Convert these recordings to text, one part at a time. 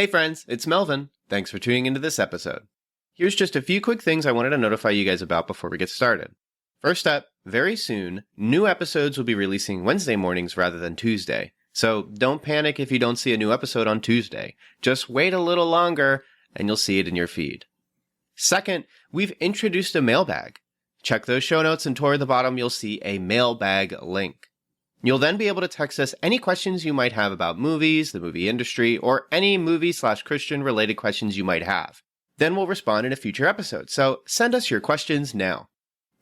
Hey friends, it's Melvin. Thanks for tuning into this episode. Here's just a few quick things I wanted to notify you guys about before we get started. First up, very soon, new episodes will be releasing Wednesday mornings rather than Tuesday. So don't panic if you don't see a new episode on Tuesday. Just wait a little longer and you'll see it in your feed. Second, we've introduced a mailbag. Check those show notes and toward the bottom you'll see a mailbag link. You'll then be able to text us any questions you might have about movies, the movie industry, or any movie/Christian related questions you might have. Then we'll respond in a future episode, so send us your questions now.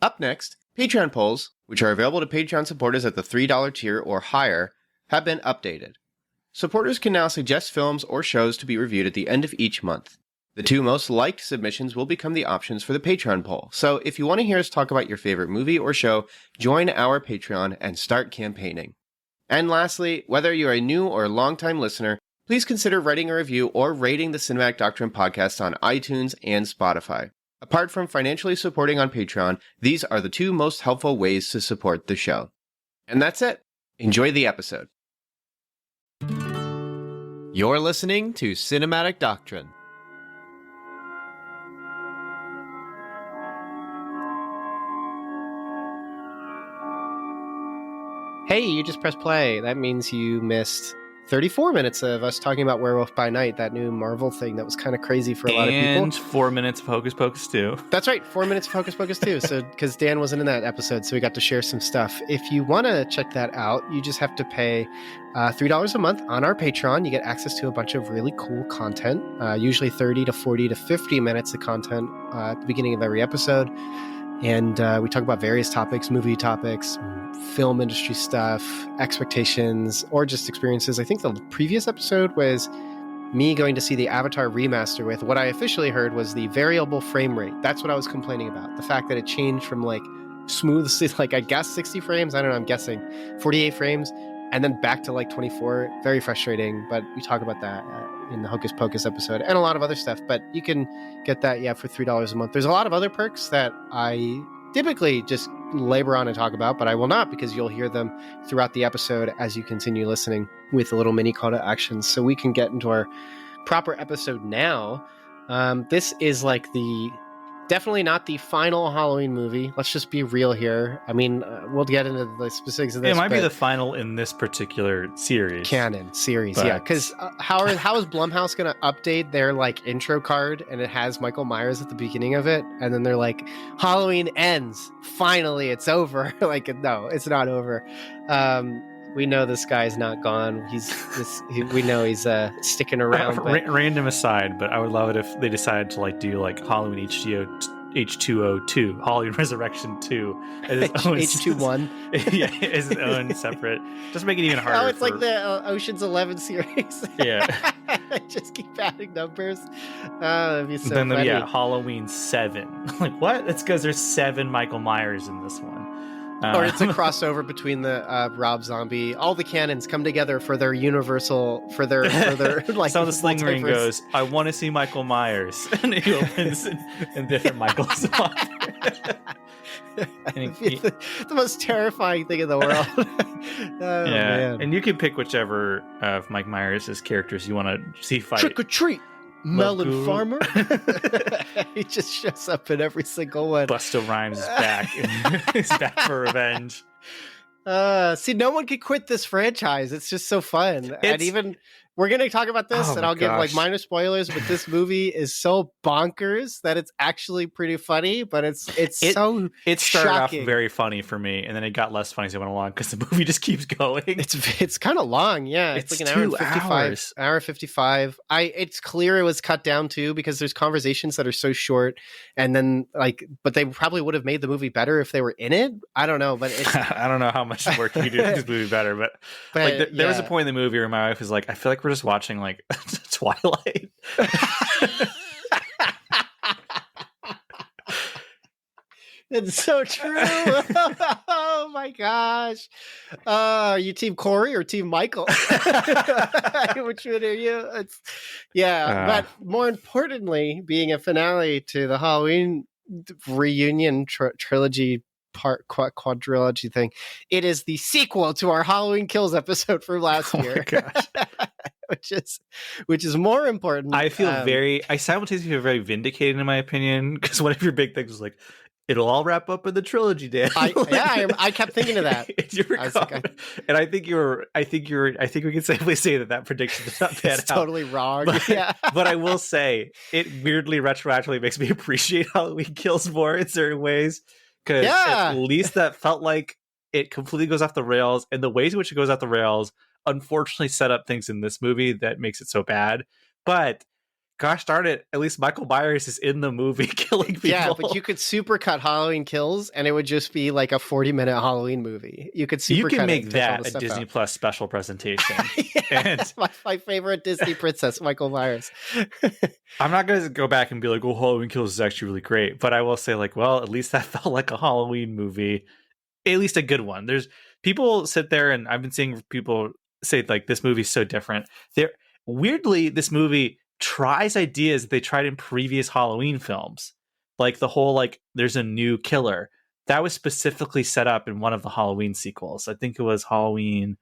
Up next, Patreon polls, which are available to Patreon supporters at the $3 tier or higher, have been updated. Supporters can now suggest films or shows to be reviewed at the end of each month. The two most liked submissions will become the options for the Patreon poll, so if you want to hear us talk about your favorite movie or show, join our Patreon and start campaigning. And lastly, whether you're a new or longtime listener, please consider writing a review or rating the Cinematic Doctrine podcast on iTunes and Spotify. Apart from financially supporting on Patreon, these are the two most helpful ways to support the show. And that's it. Enjoy the episode. You're listening to Cinematic Doctrine. Hey, you just pressed play. That means you missed 34 minutes of us talking about Werewolf by Night, that new Marvel thing that was kind of crazy for a lot of people. And 4 minutes of Hocus Pocus 2. That's right, 4 minutes of Hocus Pocus 2. So, because Dan wasn't in that episode, so we got to share some stuff. If you want to check that out, you just have to pay $3 a month on our Patreon. You get access to a bunch of really cool content, usually 30 to 40 to 50 minutes of content at the beginning of every episode. And we talk about various topics, movie topics, film industry stuff, expectations, or just experiences. I think the previous episode was me going to see the Avatar remaster with what I officially heard was the variable frame rate. That's what I was complaining about. The fact that it changed from like smooth, like I guess 60 frames. I don't know, I'm guessing 48 frames. And then back to like 24. Very frustrating. But we talk about that in the Hocus Pocus episode and a lot of other stuff. But you can get that, for $3 a month. There's a lot of other perks that I typically just labor on and talk about, but I will not, because you'll hear them throughout the episode as you continue listening with a little mini call to action. So we can get into our proper episode now. This is like definitely not the final Halloween movie. Let's just be real here. I mean, we'll get into the specifics of this. It might be the final in this particular series. Canon series, yeah. Because how is Blumhouse going to update their like intro card and it has Michael Myers at the beginning of it, and then they're like, Halloween ends. Finally, it's over. Like, no, it's not over. We know this guy's not gone. We know he's sticking around. Random aside, but I would love it if they decided to do Halloween H2O2, Halloween Resurrection 2, as its own H21. Yeah, as its own separate. Just make it even harder. Oh, it's like the Ocean's 11 series. Yeah. Just keep adding numbers. That'd be so then funny. Halloween 7. Like, what? That's because there's 7 Michael Myers in this one. Or it's a crossover between the Rob Zombie. All the canons come together for their universal, for their like. So the sling ring goes, I want to see Michael Myers, and he opens and different Michaels. The most terrifying thing in the world. Man. And you can pick whichever of Mike Myers' characters you want to see fight. Trick or treat. Melon Farmer. He just shows up in every single one. Busta Rhymes is back. He's back for revenge. See, no one could quit this franchise. It's just so fun. And even we're going to talk about this, and I'll give minor spoilers, but this movie is so bonkers that it's actually pretty funny, but it started shocking. Off very funny for me, and then it got less funny as it went along because the movie just keeps going. It's kind of long, yeah. It's like an hour and 55. Hour and 55. It's clear it was cut down too, because there's conversations that are so short, and then but they probably would have made the movie better if they were in it. I don't know, but I don't know how much work you do to make this movie better, but there was a point in the movie where my wife was like, I feel like we're just watching Twilight. It's so true. Oh my gosh. Are you Team Corey or Team Michael? Which one are you? But more importantly, being a finale to the Halloween reunion trilogy quadrilogy thing, it is the sequel to our Halloween Kills episode from last year. My gosh. which is more important. I feel I simultaneously feel very vindicated in my opinion, because one of your big things was like, it'll all wrap up in the trilogy, Dan. I kept thinking of that. And I think we can safely say that prediction did not pan out. Totally wrong. But I will say, it weirdly retroactively makes me appreciate Halloween Kills more in certain ways, because at least that felt like it completely goes off the rails, and the ways in which it goes off the rails unfortunately set up things in this movie that makes it so bad. But gosh darn it, at least Michael Myers is in the movie killing people. Yeah, but you could supercut Halloween Kills and it would just be like a 40-minute Halloween movie. You can make that a Disney Plus special presentation. And that's my favorite Disney princess, Michael Myers. I'm not going to go back and be like, oh, Halloween Kills is actually really great. But I will say, like, well, at least that felt like a Halloween movie. At least a good one. There's people sit there, and I've been seeing people say, like, this movie's so different. Weirdly, this movie tries ideas that they tried in previous Halloween films, like the whole like there's a new killer that was specifically set up in one of the Halloween sequels. I think it was Halloween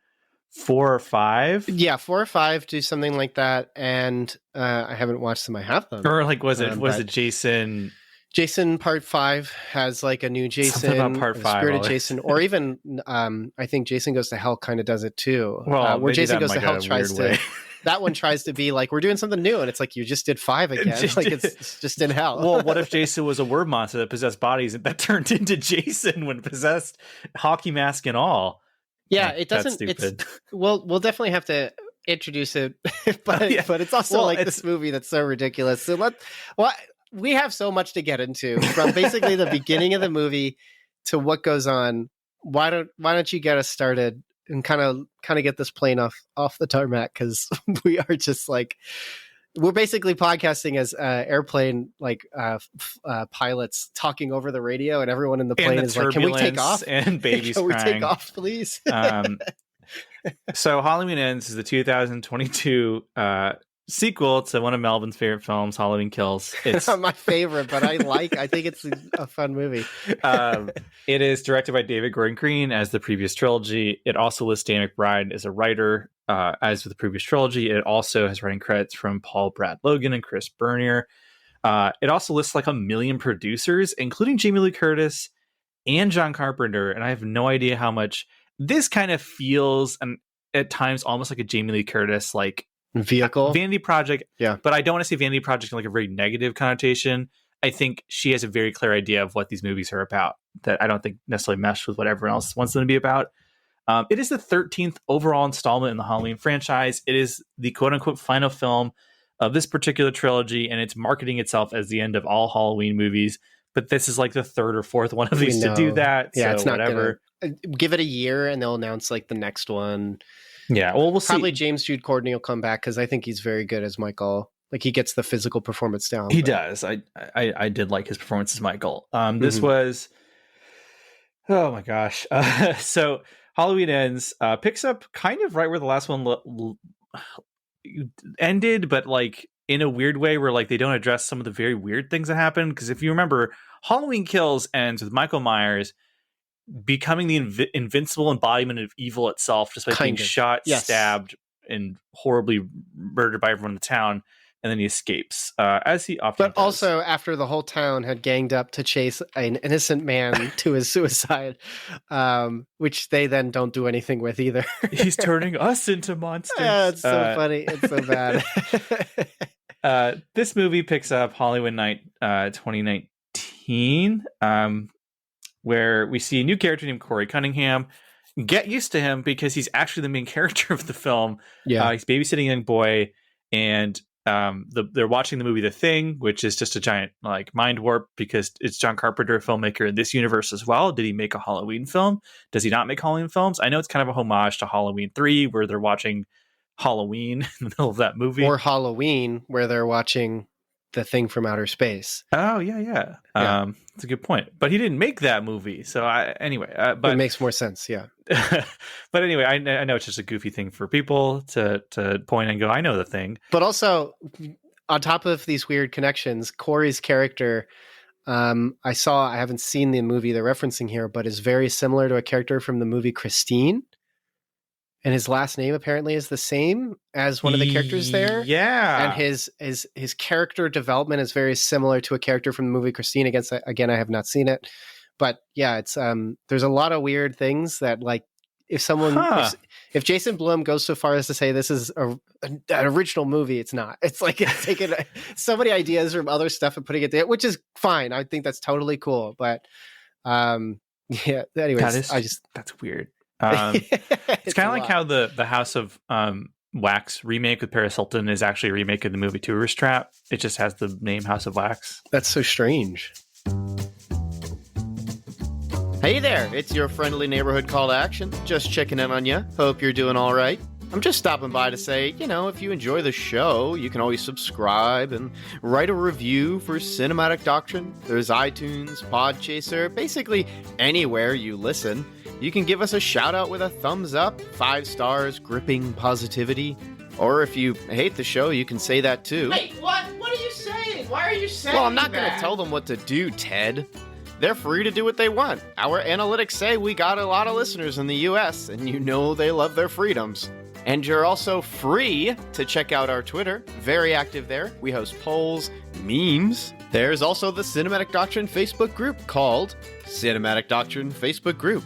4 or 5. Yeah, 4 or 5 do something like that, and I haven't watched them. I have them. Or like was it Jason? Jason Part 5 has like a new Jason, something about Part 5, Spirit of Jason, or even I think Jason Goes to Hell kind of does it too. Well, where Jason Goes to Hell tries to. That one tries to be like, we're doing something new, and it's like, you just did 5 again. Like it's just in hell. Well, what if Jason was a word monster that possessed bodies and that turned into Jason when possessed, hockey mask and all? Yeah, it doesn't. That's stupid. We'll definitely have to introduce it, but it's also this movie that's so ridiculous. So we have so much to get into, from basically the beginning of the movie to what goes on. Why don't you get us started and kind of get this plane off the tarmac, because we are just like, we're basically podcasting as airplane pilots talking over the radio, and everyone in the plane is like, "Can we take off?" And babies Can we crying. take off, please? So Halloween Ends is the 2022 sequel to one of Melvin's favorite films, Halloween Kills. It's not my favorite, but I think it's a fun movie. It is directed by David Gordon Green, as the previous trilogy. It also lists Dan McBride as a writer, as with the previous trilogy. It also has writing credits from Paul Brad Logan and Chris Bernier. It also lists like 1 million producers, including Jamie Lee Curtis and John Carpenter. And I have no idea how much this kind of feels, and at times almost like a Jamie Lee Curtis like vehicle vanity project. Yeah, but I don't want to say vanity project in like a very negative connotation. I think she has a very clear idea of what these movies are about that I don't think necessarily mesh with what everyone else wants them to be about. It is the 13th overall installment in the Halloween franchise. It is the quote unquote final film of this particular trilogy, and it's marketing itself as the end of all Halloween movies. But this is like the 3rd or 4th one of these to do that. Yeah, so it's not whatever. Give it a year and they'll announce like the next one. Yeah, well, we'll see. Probably James Jude Courtney will come back, because I think he's very good as Michael. Like, he gets the physical performance down. He does. I did like his performance as Michael. This was, oh my gosh. So Halloween Ends picks up kind of right where the last one ended, but like in a weird way where like they don't address some of the very weird things that happened. Because if you remember, Halloween Kills ends with Michael Myers becoming the invincible embodiment of evil itself, just by being shot, stabbed, and horribly murdered by everyone in the town, and then he escapes, as he often does. Also, after the whole town had ganged up to chase an innocent man to his suicide, which they then don't do anything with either. He's turning us into monsters. Yeah, it's so funny. It's so bad. This movie picks up Halloween Night 2019, where we see a new character named Corey Cunningham. Get used to him, because he's actually the main character of the film. Yeah, he's babysitting a young boy, and they're watching the movie The Thing, which is just a giant like mind warp, because it's John Carpenter, a filmmaker in this universe as well. Did he make a Halloween film? Does he not make Halloween films? I know it's kind of a homage to Halloween 3, where they're watching Halloween in the middle of that movie, or Halloween, where they're watching The Thing from Outer Space. Oh yeah. That's a good point. But he didn't make that movie, so but it makes more sense. Yeah. But anyway, I know it's just a goofy thing for people to point and go, I know The Thing. But also, on top of these weird connections, Corey's character, I haven't seen the movie they're referencing here, but is very similar to a character from the movie Christine. and his last name apparently is the same as one of the characters there. Yeah. And his character development is very similar to a character from the movie Christine. Again, I have not seen it, but yeah, it's there's a lot of weird things that, like, if someone if Jason Blum goes so far as to say this is an original movie, it's not. It's like it's taking so many ideas from other stuff and putting it there, which is fine. I think that's totally cool. But yeah. Anyways, that's weird. It's kind of like how the House of Wax remake with Paris Hilton is actually a remake of the movie Tourist Trap. It just has the name House of Wax. That's so strange. Hey there, it's your friendly neighborhood call to action. Just checking in on you. Hope you're doing all right. I'm just stopping by to say, if you enjoy the show, you can always subscribe and write a review for Cinematic Doctrine. There's iTunes, Podchaser, basically anywhere you listen. You can give us a shout out with a thumbs up, 5 stars, gripping positivity. Or if you hate the show, you can say that too. Hey, what? What are you saying? Why are you saying that? Well, I'm not going to tell them what to do, Ted. They're free to do what they want. Our analytics say we got a lot of listeners in the US, and they love their freedoms. And you're also free to check out our Twitter. Very active there. We host polls, memes. There's also the Cinematic Doctrine Facebook group called Cinematic Doctrine Facebook Group.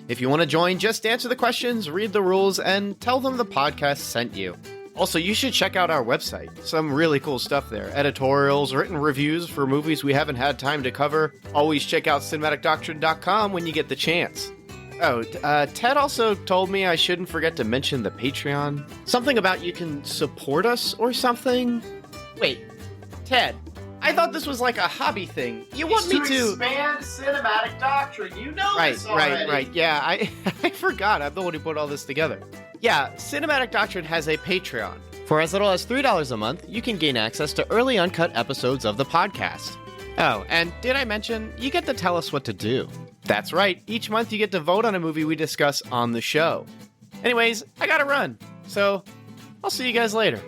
If you want to join, just answer the questions, read the rules, and tell them the podcast sent you. Also, you should check out our website. Some really cool stuff there. Editorials, written reviews for movies we haven't had time to cover. Always check out cinematicdoctrine.com when you get the chance. Oh, Ted also told me I shouldn't forget to mention the Patreon. Something about you can support us or something? Wait, Ted, I thought this was like a hobby thing. You want me to expand Cinematic Doctrine? You know this already. Right. Yeah, I forgot. I'm the one who put all this together. Yeah, Cinematic Doctrine has a Patreon. For as little as $3 a month, you can gain access to early uncut episodes of the podcast. Oh, and did I mention, you get to tell us what to do. That's right, each month you get to vote on a movie we discuss on the show. Anyways, I gotta run, so I'll see you guys later.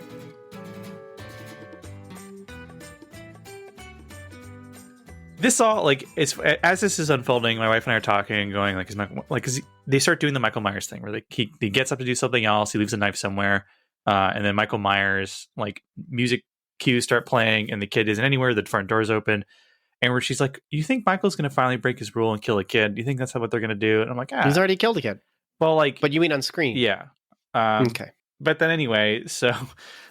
This all, like, it's as this is unfolding, my wife and I are talking and going, because they start doing the Michael Myers thing where he gets up to do something else, he leaves a knife somewhere, and then Michael Myers, like, music cues start playing, and the kid isn't anywhere, the front door's open, and where she's like, you think Michael's going to finally break his rule and kill a kid? Do you think that's what they're going to do? And I'm like, He's already killed a kid. Well, like... But you mean on screen? Yeah. Okay. But then anyway, so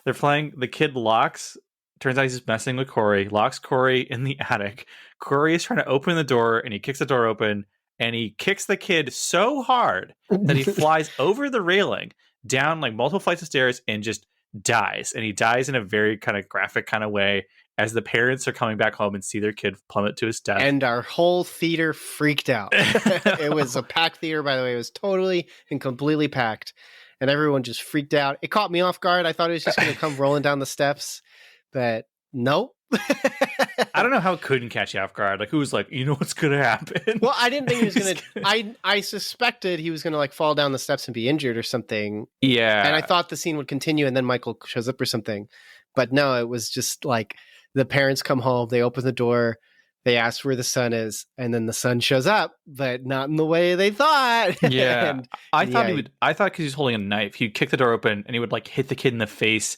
they're playing, the kid locks... Turns out he's just messing with Corey, locks Corey in the attic. Corey is trying to open the door, and he kicks the door open, and he kicks the kid so hard that he flies over the railing, down like multiple flights of stairs, and just dies. And he dies in a very kind of graphic kind of way as the parents are coming back home and see their kid plummet to his death. And our whole theater freaked out. It was a packed theater, by the way. It was totally and completely packed. And everyone just freaked out. It caught me off guard. I thought it was just going to come rolling down the steps. But nope. I don't know how it couldn't catch you off guard. Like, who was like, you know what's going to happen? Well, I didn't think he was going to... I suspected he was going to, like, fall down the steps and be injured or something. Yeah. And I thought the scene would continue and then Michael shows up or something. But no, it was just like the parents come home, they open the door, they ask where the son is, and then the son shows up, but not in the way they thought. Yeah. I thought because he's holding a knife, he'd kick the door open and he would, like, hit the kid in the face.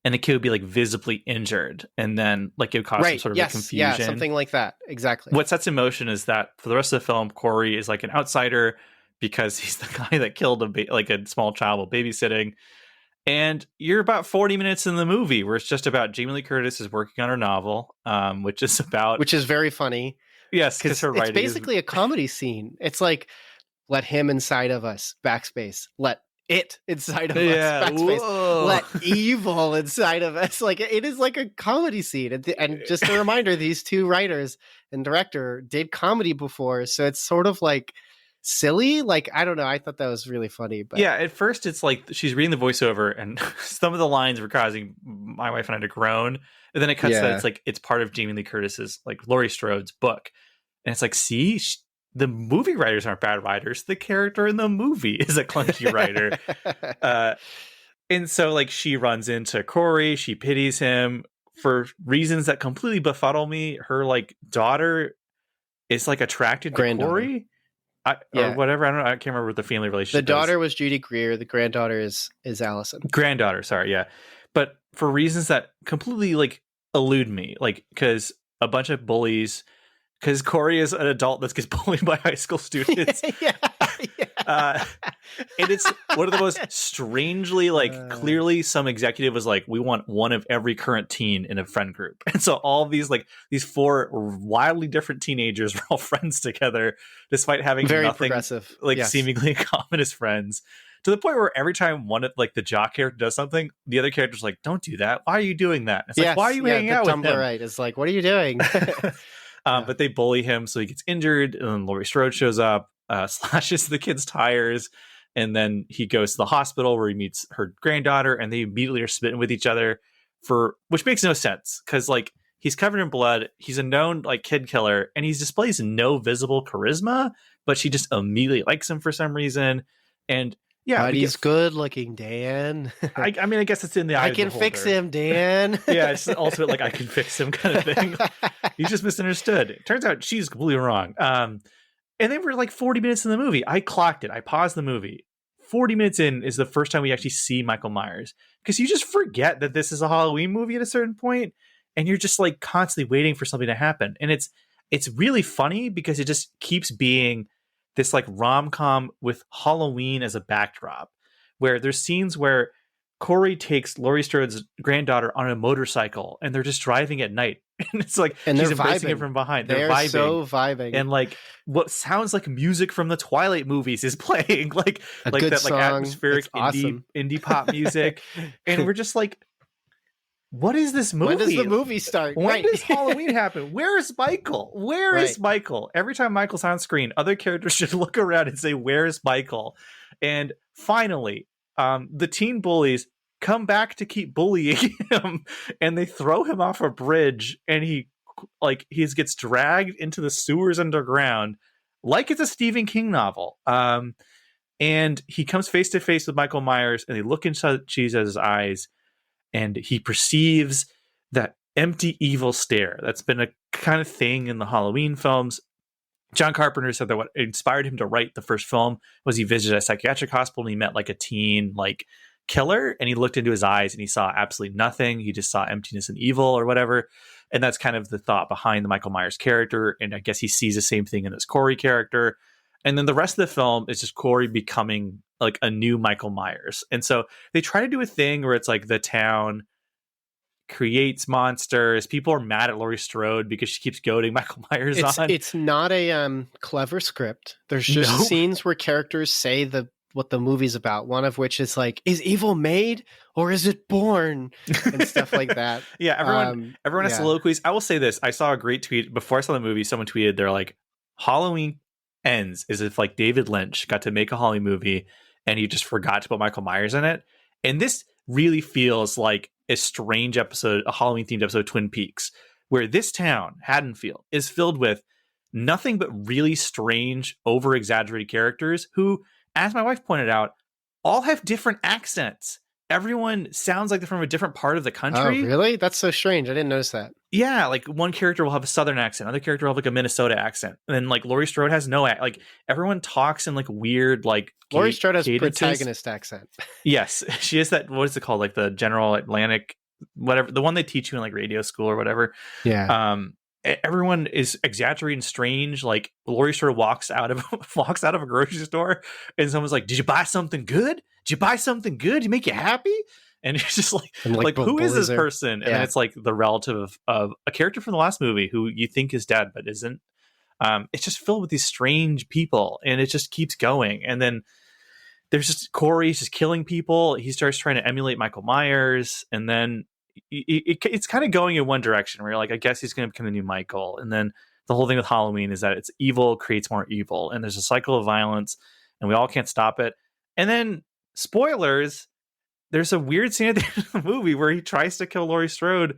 And the kid would be, like, visibly injured. And then, like, it would cause some sort of confusion. Yeah, something like that. Exactly. What sets in motion is that for the rest of the film, Corey is, like, an outsider because he's the guy that killed a small child while babysitting. And you're about 40 minutes in the movie where it's just about Jamie Lee Curtis is working on her novel, which is very funny. Yes, because her writing it's basically a comedy scene. It's like, let him inside of us, backspace. Let it inside of us, backspace. Whoa. Let evil inside of us. Like, it is like a comedy scene. And just a reminder, these two writers and director did comedy before, so it's sort of like silly. Like, I don't know. I thought that was really funny. But yeah, at first it's like she's reading the voiceover, and some of the lines were causing my wife and I to groan. And then it cuts that it's like it's part of Jamie Lee Curtis's, like, Laurie Strode's book, and it's like, see. The movie writers aren't bad writers. The character in the movie is a clunky writer. And so, like, she runs into Corey. She pities him for reasons that completely befuddle me. Her, like, daughter is, like, attracted to Corey. or whatever. I don't know. I can't remember what the family relationship. The daughter was Judy Greer. The granddaughter is Allison. Granddaughter, sorry, yeah. But for reasons that completely like elude me, like because a bunch of bullies, because Corey is an adult that gets bullied by high school students. yeah. And it's one of the most strangely, like, clearly some executive was like, we want one of every current teen in a friend group. And so all these, like, these four wildly different teenagers were all friends together, despite having very nothing, progressive, like, seemingly in common as friends. To the point where every time one of, like, the jock character does something, the other character's like, don't do that. Why are you doing that? And it's like, why are you hanging out with him? Right. It's like, what are you doing? But they bully him, so he gets injured, and then Laurie Strode shows up, slashes the kid's tires, and then he goes to the hospital where he meets her granddaughter, and they immediately are smitten with each other, which makes no sense, because, like, he's covered in blood, he's a known, like, kid killer, and he displays no visible charisma, but she just immediately likes him for some reason. And yeah, but he's good looking, Dan. I mean, I guess it's in the eye I of the can fix him, Dan. Yeah, it's also like, I can fix him kind of thing. He's just misunderstood. It turns out she's completely wrong. And they were like 40 minutes in the movie. I clocked it. I paused the movie. 40 minutes in is the first time we actually see Michael Myers, because you just forget that this is a Halloween movie at a certain point, and you're just like constantly waiting for something to happen. And it's really funny because it just keeps being this like rom-com with Halloween as a backdrop, where there's scenes where Corey takes Laurie Strode's granddaughter on a motorcycle and they're just driving at night. And it's like, and she's they're embracing vibing. him from behind. They're vibing. so vibing. And like what sounds like music from the Twilight movies is playing, like a like good that song. like atmospheric awesome. indie pop music. And we're just like, what is this movie? When does the movie start? When does Halloween happen? Where is Michael? Where is Michael? Every time Michael's on screen, other characters should look around and say, where is Michael? And finally, the teen bullies come back to keep bullying him, and they throw him off a bridge, and he gets dragged into the sewers underground like it's a Stephen King novel. And he comes face to face with Michael Myers, and they look into Jesus' eyes, and he perceives that empty, evil stare that's been a kind of thing in the Halloween films. John Carpenter said that what inspired him to write the first film was he visited a psychiatric hospital and he met like a teen like killer, and he looked into his eyes and he saw absolutely nothing. He just saw emptiness and evil or whatever. And that's kind of the thought behind the Michael Myers character. And I guess he sees the same thing in this Corey character. And then the rest of the film is just Corey becoming like a new Michael Myers. And so they try to do a thing where it's like the town creates monsters. People are mad at Laurie Strode because she keeps goading Michael Myers on. It's not a clever script. There's just scenes where characters say what the movie's about. One of which is like, is evil made or is it born? And stuff like that. Yeah, everyone has soliloquies. I will say this. I saw a great tweet before I saw the movie. Someone tweeted, they're like, Halloween ends as if like David Lynch got to make a Halloween movie and he just forgot to put Michael Myers in it. And this really feels like a strange episode, a Halloween themed episode of Twin Peaks, where this town, Haddonfield, is filled with nothing but really strange, over exaggerated characters who, as my wife pointed out, all have different accents. Everyone sounds like they're from a different part of the country. Oh, really? That's so strange. I didn't notice that. Yeah, like one character will have a southern accent, another character will have like a Minnesota accent, and then like Laurie Strode has no like everyone talks in like weird like Laurie Strode has cadences. Protagonist accent. Yes, she has that. What is it called? Like the General Atlantic, whatever, the one they teach you in like radio school or whatever. Yeah. Everyone is exaggerating and strange. Like Laurie Strode walks out of a grocery store, and someone's like, "Did you buy something good? Did you buy something good to make you happy?" And it's just like who is this person? And then it's like the relative of a character from the last movie who you think is dead but isn't. It's just filled with these strange people, and it just keeps going. And then there's just Corey's just killing people. He starts trying to emulate Michael Myers, and then it's kind of going in one direction where you're like, I guess he's going to become the new Michael. And then the whole thing with Halloween is that it's evil creates more evil, and there's a cycle of violence, and we all can't stop it. And then spoilers. There's a weird scene at the end of the movie where he tries to kill Laurie Strode.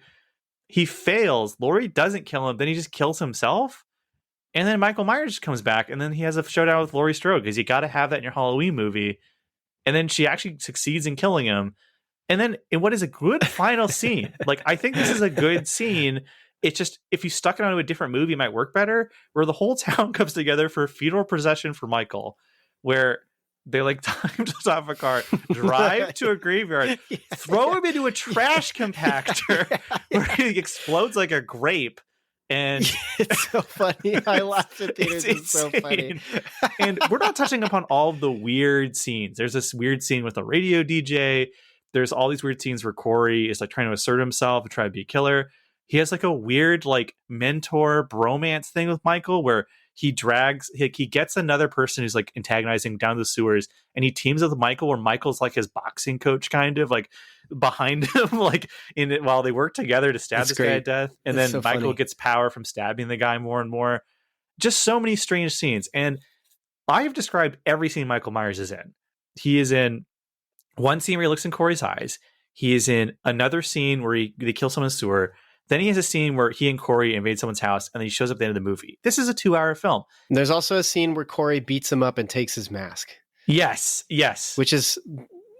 He fails. Laurie doesn't kill him. Then he just kills himself. And then Michael Myers just comes back. And then he has a showdown with Laurie Strode because you got to have that in your Halloween movie. And then she actually succeeds in killing him. And then in what is a good final scene, like I think this is a good scene it's just, if you stuck it onto a different movie, it might work better, where the whole town comes together for a funeral procession for Michael, where they like tie him to the top of a car, drive to a graveyard, throw him into a trash compactor where he explodes like a grape. And it's so funny. I laughed at theaters. It's so funny. And we're not touching upon all of the weird scenes. There's this weird scene with a radio DJ. There's all these weird scenes where Corey is like trying to assert himself and try to be a killer. He has like a weird like mentor bromance thing with Michael, where he gets another person who's like antagonizing down the sewers, and he teams with Michael, where Michael's like his boxing coach, kind of like behind him, like in it while they work together to stab this guy to death. And then Michael gets power from stabbing the guy more and more. Just so many strange scenes. And I have described every scene Michael Myers is in. He is in one scene where he looks in Corey's eyes. He is in another scene where they kill someone in the sewer. Then he has a scene where he and Corey invade someone's house, and then he shows up at the end of the movie. This is a 2-hour film. And there's also a scene where Corey beats him up and takes his mask. Yes.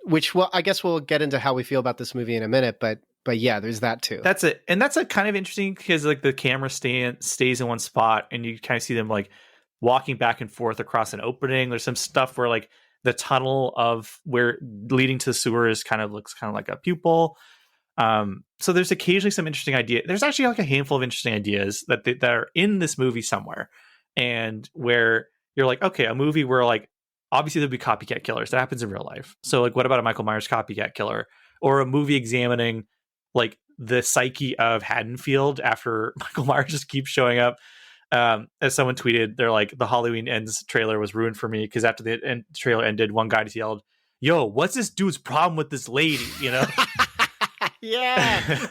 Which well, I guess we'll get into how we feel about this movie in a minute, but yeah, there's that too. That's it. And that's a kind of interesting, because like the camera stays in one spot, and you kind of see them like walking back and forth across an opening. There's some stuff where like the tunnel of where leading to the sewers looks kind of like a pupil. So there's occasionally some interesting idea. There's actually like a handful of interesting ideas that are in this movie somewhere, and where you're like, okay, a movie where like obviously there'll be copycat killers. That happens in real life. So like, what about a Michael Myers copycat killer, or a movie examining like the psyche of Haddonfield after Michael Myers just keeps showing up? As someone tweeted, they're like, the Halloween Ends trailer was ruined for me, because after the trailer ended, one guy just yelled, "Yo, what's this dude's problem with this lady?" You know. Yeah.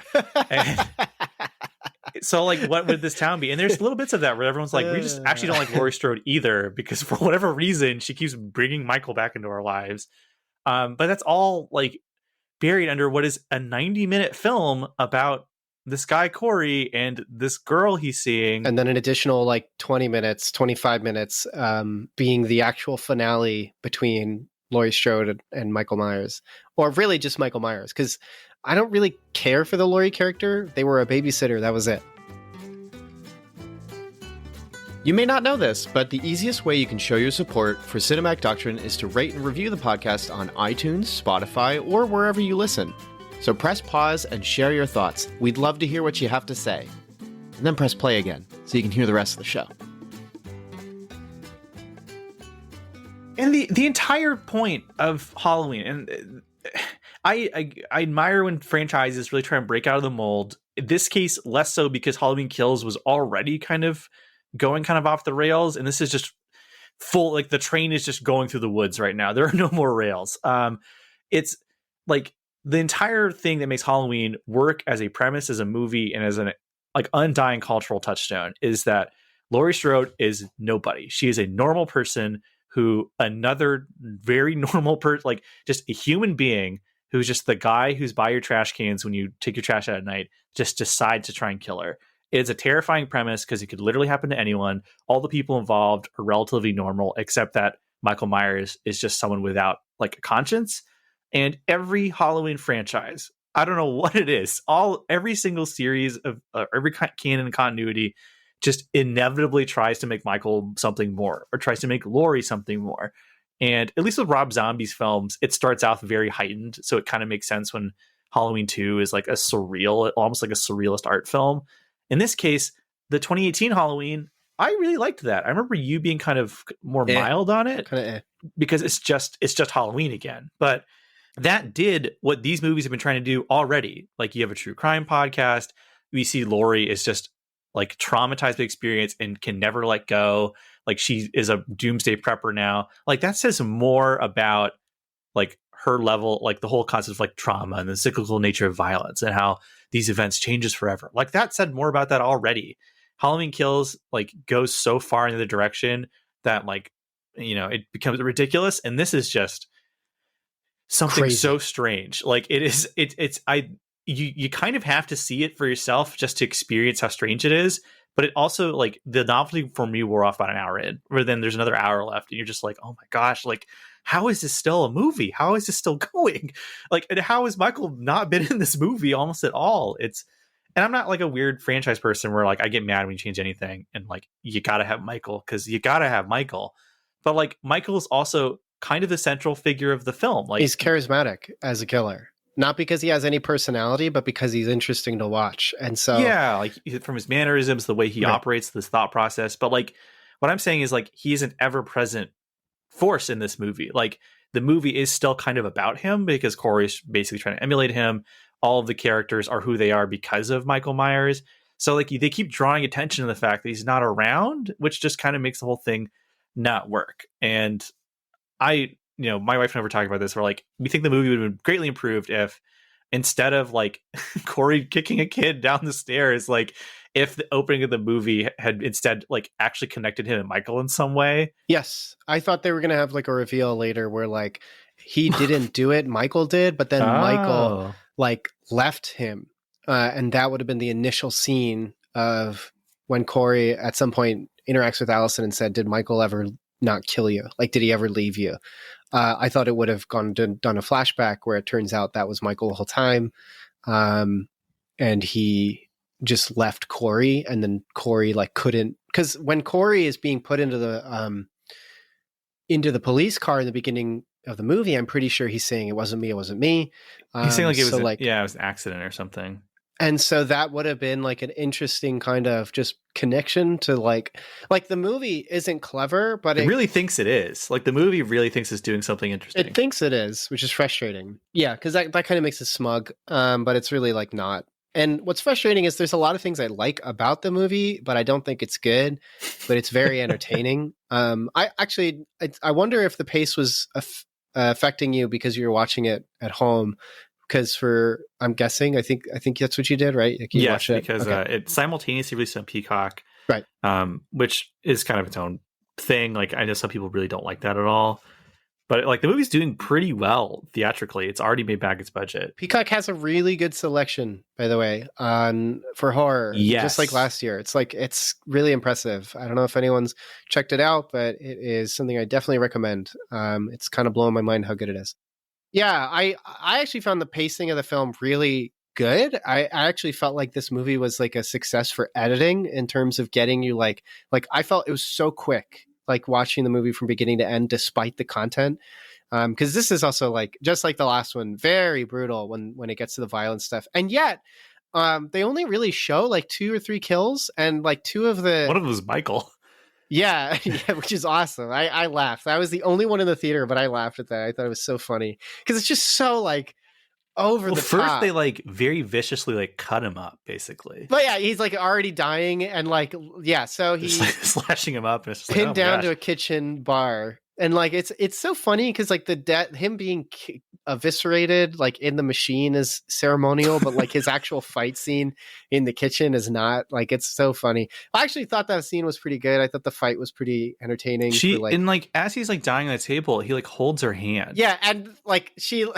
So like, what would this town be? And there's little bits of that where everyone's like, we just actually don't like Laurie Strode either, because for whatever reason she keeps bringing Michael back into our lives. But that's all like buried under what is a 90-minute film about this guy Corey and this girl he's seeing, and then an additional like 25 minutes being the actual finale between Laurie Strode and Michael Myers, or really just Michael Myers, because I don't really care for the Laurie character. They were a babysitter. That was it. You may not know this, but the easiest way you can show your support for Cinematic Doctrine is to rate and review the podcast on iTunes, Spotify, or wherever you listen. So press pause and share your thoughts. We'd love to hear what you have to say. And then press play again so you can hear the rest of the show. And the entire point of Halloween, and I admire when franchises really try and break out of the mold. In this case, less so, because Halloween Kills was already kind of going off the rails, and this is just full, like the train is just going through the woods right now. There are no more rails. It's like the entire thing that makes Halloween work as a premise, as a movie, and as an like undying cultural touchstone is that Laurie Strode is nobody. She is a normal person who another very normal person, like just a human being who's just the guy who's by your trash cans when you take your trash out at night, just decide to try and kill her. It's a terrifying premise because it could literally happen to anyone. All the people involved are relatively normal, except that Michael Myers is just someone without like a conscience. And every Halloween franchise, I don't know what it is, every single series of every canon continuity just inevitably tries to make Michael something more, or tries to make Laurie something more. And at least with Rob Zombie's films, it starts out very heightened. So it kind of makes sense when Halloween 2 is like a surreal, almost like a surrealist art film. In this case, the 2018 Halloween, I really liked that. I remember you being kind of more mild on it, because it's just Halloween again. But that did what these movies have been trying to do already. Like, you have a true crime podcast. We see Laurie is just like traumatized by the experience and can never let go. Like, she is a doomsday prepper now. Like, that says more about like her level, like the whole concept of like trauma and the cyclical nature of violence and how these events changes forever. Like, that said more about that already. Halloween Kills like goes so far in the direction that like, you know, it becomes ridiculous. And this is just something crazy. So strange. Like, it is, you kind of have to see it for yourself just to experience how strange it is. But it also, like, the novelty for me wore off about an hour in, where then there's another hour left and you're just like, oh my gosh, like, how is this still a movie? How is this still going? Like, and how has Michael not been in this movie almost at all? and I'm not like a weird franchise person where like I get mad when you change anything and like you gotta have Michael because you gotta have Michael. But like Michael's also kind of the central figure of the film. Like He's charismatic as a killer. Not because he has any personality, but because he's interesting to watch. And so yeah, like from his mannerisms, the way he Right. operates, this thought process. But like what I'm saying is like he's an ever-present force in this movie. Like the movie is still kind of about him because Corey's basically trying to emulate him. All of the characters are who they are because of Michael Myers. So like they keep drawing attention to the fact that he's not around, which just kind of makes the whole thing not work. And my wife and I were talking about this. We're like, we think the movie would have been greatly improved if instead of like Corey kicking a kid down the stairs, like if the opening of the movie had instead like actually connected him and Michael in some way. Yes. I thought they were going to have like a reveal later where like he didn't do it, Michael did, but then Michael like left him. And that would have been the initial scene of when Corey at some point interacts with Allison and said, did Michael ever not kill you? Like, did he ever leave you? I thought it would have done a flashback where it turns out that was Michael the whole time. And he just left Corey, and then Corey like couldn't, because when Corey is being put into the police car in the beginning of the movie, I'm pretty sure he's saying it wasn't me. He's saying like it was it was an accident or something. And so that would have been like an interesting kind of just connection to like the movie isn't clever, but it really thinks it is. Like the movie really thinks it's doing something interesting. It thinks it is, which is frustrating. Yeah, because that kind of makes it smug, but it's really like not. And what's frustrating is there's a lot of things I like about the movie, but I don't think it's good, but it's very entertaining. I wonder if the pace was affecting you because you were watching it at home. Because I'm guessing, I think that's what you did, right? Like you yes, because it simultaneously released on Peacock, right? Which is kind of its own thing. Like I know some people really don't like that at all, but like the movie's doing pretty well theatrically. It's already made back its budget. Peacock has a really good selection, by the way, for horror. Yes, just like last year. It's really impressive. I don't know if anyone's checked it out, but it is something I definitely recommend. It's kind of blowing my mind how good it is. Yeah, I actually found the pacing of the film really good. I actually felt like this movie was like a success for editing in terms of getting you like I felt it was so quick, like watching the movie from beginning to end, despite the content. Because this is also like just like the last one, very brutal when it gets to the violent stuff, and yet they only really show like 2 or 3 kills, and like one of them was Michael. Yeah, which is awesome. I laughed. I was the only one in the theater, but I laughed at that. I thought it was so funny because it's just so like over the top. First, they like very viciously like cut him up, basically. But yeah, he's like already dying, and like so he's like, slashing him up, and it's pinned down to a kitchen bar, and like it's so funny because like him being eviscerated like in the machine is ceremonial, but like his actual fight scene in the kitchen is not. Like it's so funny. I actually thought that scene was pretty good. I thought the fight was pretty entertaining. And like as he's like dying on the table, he like holds her hand. Yeah, and like this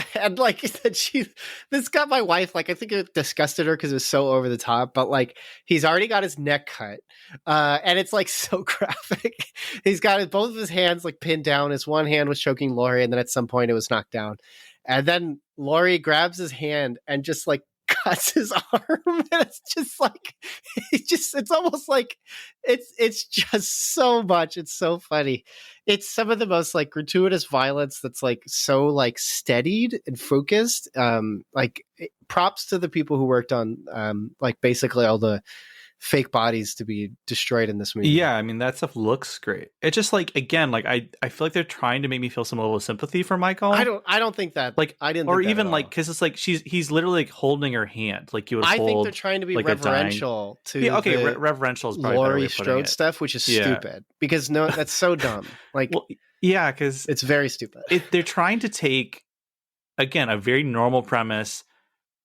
got my wife, like I think it disgusted her because it was so over the top, but like he's already got his neck cut, and it's like so graphic. He's got both of his hands like pinned down. His one hand was choking Laurie, and then at some point it was knocked down. And then Laurie grabs his hand and just like cuts his arm. And it's just like, it's almost like, it's just so much. It's so funny. It's some of the most like gratuitous violence that's like so like steadied and focused. Props to the people who worked on like basically all the fake bodies to be destroyed in this movie. Yeah, I mean that stuff looks great. It's just like again, like I feel like they're trying to make me feel some level of sympathy for Michael. I don't think that like I didn't, or think even like because it's like he's literally like holding her hand, like you would. I think they're trying to be like reverential to reverential is probably Laurie Strode stuff, which is stupid because no, that's so dumb. Like, well, yeah, because it's very stupid. They're trying to take again a very normal premise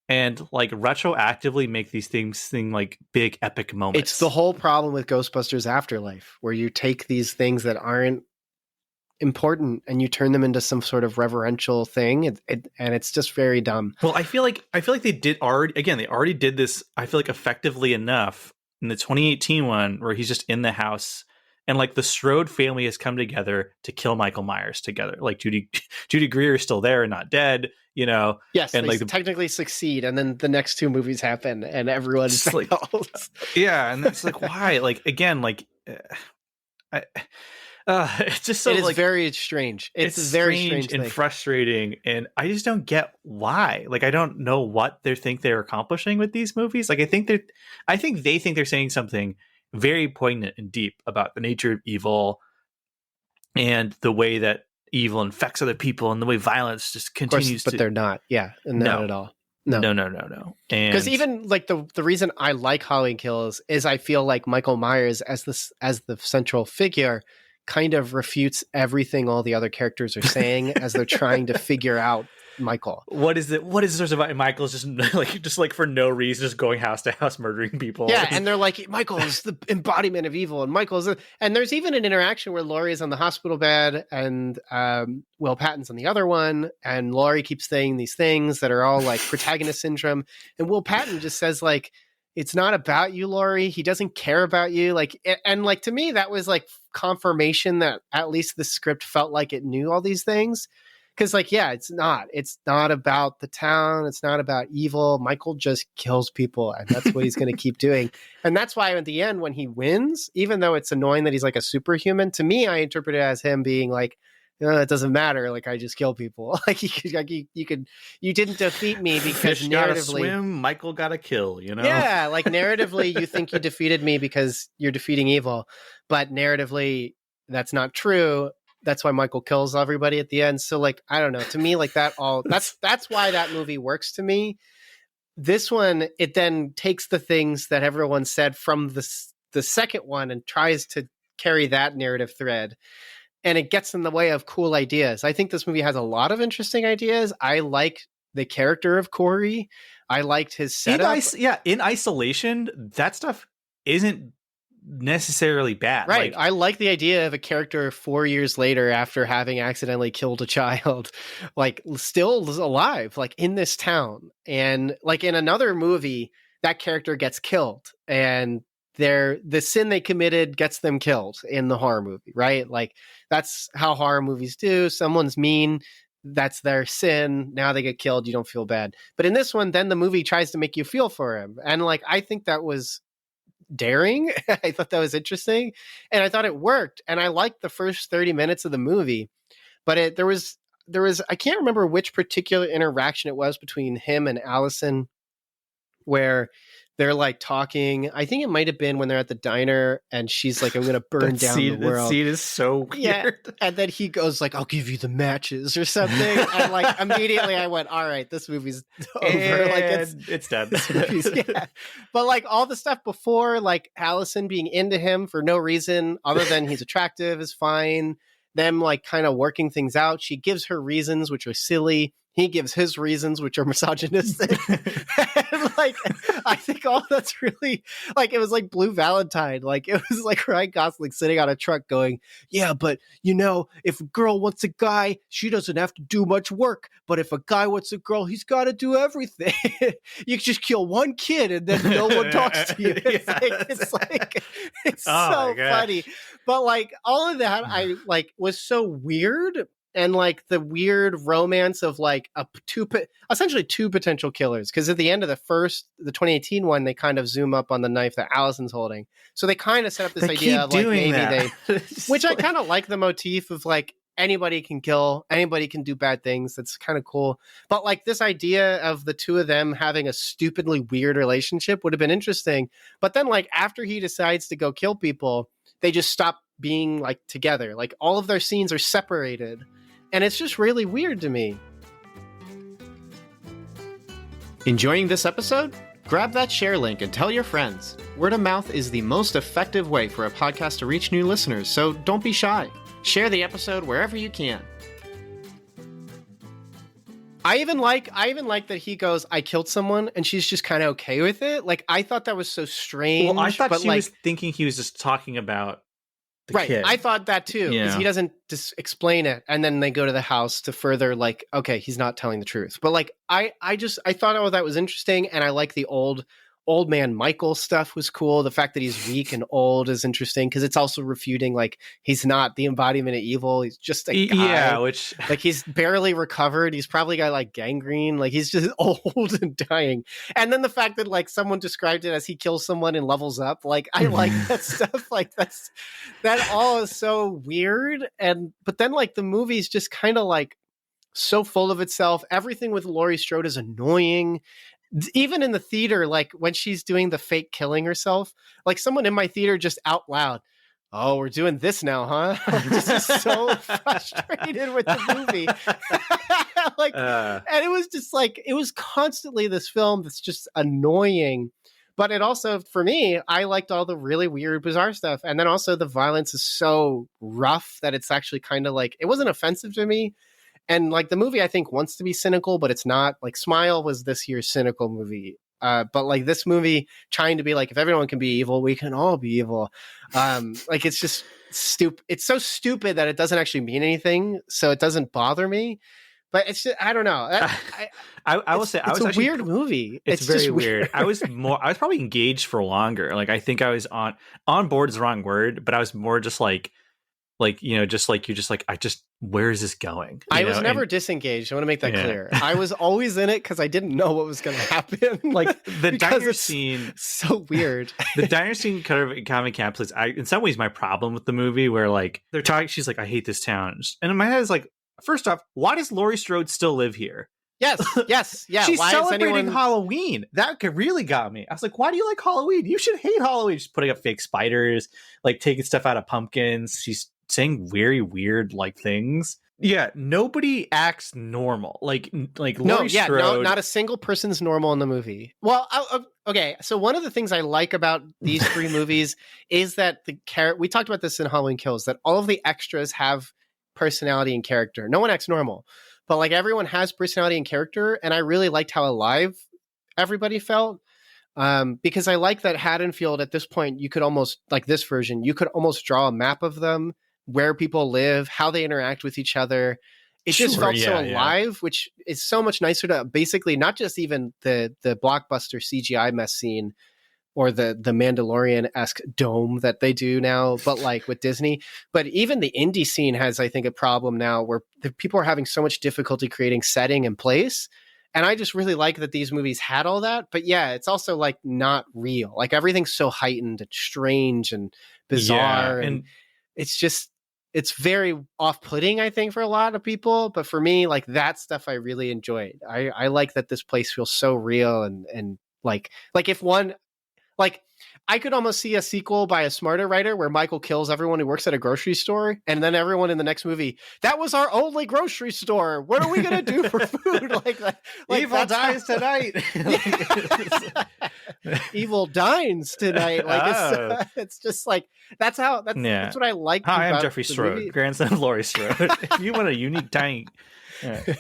and like retroactively make these things seem like big epic moments. It's the whole problem with Ghostbusters Afterlife, where you take these things that aren't important and you turn them into some sort of reverential thing, and it's just very dumb. Well, I feel like they already did this. I feel like effectively enough in the 2018 one where he's just in the house and like the Strode family has come together to kill Michael Myers together. Like Judy Greer is still there and not dead, you know. Yes, and they like technically succeed, and then the next two movies happen, and everyone Just like- fails. yeah, and that's like why? Like again, like it's just so it is like very strange. It's a very strange and thing. frustrating, and I just don't get why. Like I don't know what they think they're accomplishing with these movies. Like I think they think they're saying something very poignant and deep about the nature of evil and the way that evil infects other people and the way violence just continues but they're not. Yeah, not at all. No. And Because even like the reason I like Halloween Kills is I feel like Michael Myers as the central figure kind of refutes everything all the other characters are saying as they're trying to figure out Michael. What is this about Michael's just like for no reason just going house to house murdering people? Yeah, and they're like, Michael is the embodiment of evil, and and there's even an interaction where Laurie is on the hospital bed and Will Patton's on the other one, and Laurie keeps saying these things that are all like protagonist syndrome, and Will Patton just says like, it's not about you, Laurie. He doesn't care about you. Like, and like to me, that was like confirmation that at least the script felt like it knew all these things. Because, like, yeah, it's not about the town. It's not about evil. Michael just kills people, and that's what he's going to keep doing. And that's why at the end, when he wins, even though it's annoying that he's like a superhuman, to me, I interpret it as him being like, it doesn't matter. Like, I just kill people. Like, you didn't defeat me because Fish narratively, gotta swim, Michael gotta kill. You know? Yeah, like narratively, you think you defeated me because you're defeating evil, but narratively, that's not true. That's why Michael kills everybody at the end. So like, I don't know, to me, like that's why that movie works to me. This one, it then takes the things that everyone said from the second one and tries to carry that narrative thread. And it gets in the way of cool ideas. I think this movie has a lot of interesting ideas. I like the character of Corey. I liked his setup. In isolation, that stuff isn't necessarily bad. Right. I like the idea of a character 4 years later after having accidentally killed a child, like still alive, like in this town. And like in another movie, that character gets killed and the sin they committed gets them killed in the horror movie, right? Like that's how horror movies do. Someone's mean. That's their sin. Now they get killed. You don't feel bad. But in this one, then the movie tries to make you feel for him. And like, I think that was daring. I thought that was interesting, and I thought it worked. And I liked the first 30 minutes of the movie, but there was I can't remember which particular interaction it was between him and Allison where they're like talking. I think it might have been when they're at the diner and she's like, I'm going to burn down the world. That scene is so weird. Yeah. And then he goes like, I'll give you the matches or something. And like immediately I went, all right, this movie's over. And like it's done. Yeah. But like all the stuff before, like Allison being into him for no reason other than he's attractive is fine. Them like kind of working things out. She gives her reasons, which are silly. He gives his reasons, which are misogynistic. And like, I think all that's really like, it was like Blue Valentine. Like it was like Ryan Gosling sitting on a truck going, yeah, but you know, if a girl wants a guy, she doesn't have to do much work. But if a guy wants a girl, he's got to do everything. You just kill one kid and then no one talks to you. It's so funny. But like all of that, I like was so weird. And like the weird romance of like essentially two potential killers. Because at the end of the 2018 one, they kind of zoom up on the knife that Allison's holding. So they kind of set up this idea of like maybe which I kind of like the motif of like anybody can kill, anybody can do bad things. That's kind of cool. But like this idea of the two of them having a stupidly weird relationship would have been interesting. But then like after he decides to go kill people, they just stop being like together. Like all of their scenes are separated. And it's just really weird to me. Enjoying this episode? Grab that share link and tell your friends. Word of mouth is the most effective way for a podcast to reach new listeners, so don't be shy. Share the episode wherever you can. I even like that he goes, I killed someone, and she's just kind of okay with it. Like, I thought that was so strange. Well, I thought she was thinking he was just talking about the kid. I thought that too, because he doesn't just explain it, and then they go to the house to further like, okay, he's not telling the truth. But like, I thought all that was interesting, and I like the old old man Michael stuff was cool. The fact that he's weak and old is interesting because it's also refuting like he's not the embodiment of evil. He's just a guy. Yeah, which like he's barely recovered. He's probably got like gangrene. Like he's just old and dying. And then the fact that like someone described it as he kills someone and levels up. Like I like that stuff. Like that all is so weird. But then like the movie's just kind of like so full of itself. Everything with Laurie Strode is annoying. Even in the theater, like when she's doing the fake killing herself, like someone in my theater just out loud, "Oh, we're doing this now, huh?" I'm just so frustrated with the movie. And it was just like, it was constantly this film that's just annoying. But it also, for me, I liked all the really weird, bizarre stuff. And then also the violence is so rough that it's actually kind of like, it wasn't offensive to me. And like the movie, I think wants to be cynical, but it's not. Like Smile was this year's cynical movie. But like this movie trying to be like, if everyone can be evil, we can all be evil. Like it's just stupid. It's so stupid that it doesn't actually mean anything. So it doesn't bother me. But it's just, I don't know. I will say, it's a weird movie. It's very weird. I was probably engaged for longer. Like I think I was on board is the wrong word, but I was more just like, just like, you're just like, where is this going? I was never disengaged. I want to make that clear. I was always in it because I didn't know what was going to happen. Like the diner scene, so weird. The diner scene kind of encapsulates, in some ways, my problem with the movie, where like they're talking, she's like, "I hate this town," and in my head is like, first off, why does Laurie Strode still live here? Yes, yeah. She's why celebrating Halloween. That really got me. I was like, why do you like Halloween? You should hate Halloween. She's putting up fake spiders, like taking stuff out of pumpkins. She's saying very weird like things. Yeah, nobody acts normal. Like Laurie Strode. Not a single person's normal in the movie. Well, okay. So one of the things I like about these three movies is that we talked about this in Halloween Kills, that all of the extras have personality and character. No one acts normal, but like everyone has personality and character, and I really liked how alive everybody felt. Because I like that Haddonfield at this point, you could almost, like this version, you could almost draw a map of them, where people live, how they interact with each other. It just felt so alive, which is so much nicer to basically not just even the blockbuster CGI mess scene or the Mandalorian-esque dome that they do now, but like with Disney. But even the indie scene has, I think, a problem now where the people are having so much difficulty creating setting and place. And I just really like that these movies had all that. But yeah, it's also like not real. Like everything's so heightened and strange and bizarre. And it's very off-putting, I think, for a lot of people. But for me, like that stuff I really enjoyed. I like that this place feels so real and like if one, like I could almost see a sequel by a smarter writer where Michael kills everyone who works at a grocery store, and then everyone in the next movie, that was our only grocery store. What are we gonna do for food? like Evil dies tonight. Evil dines tonight. Like it's just like that's what I like. Hi, I'm Jeffrey Strode, grandson of Laurie Strode. If you want a unique dining, wouldn't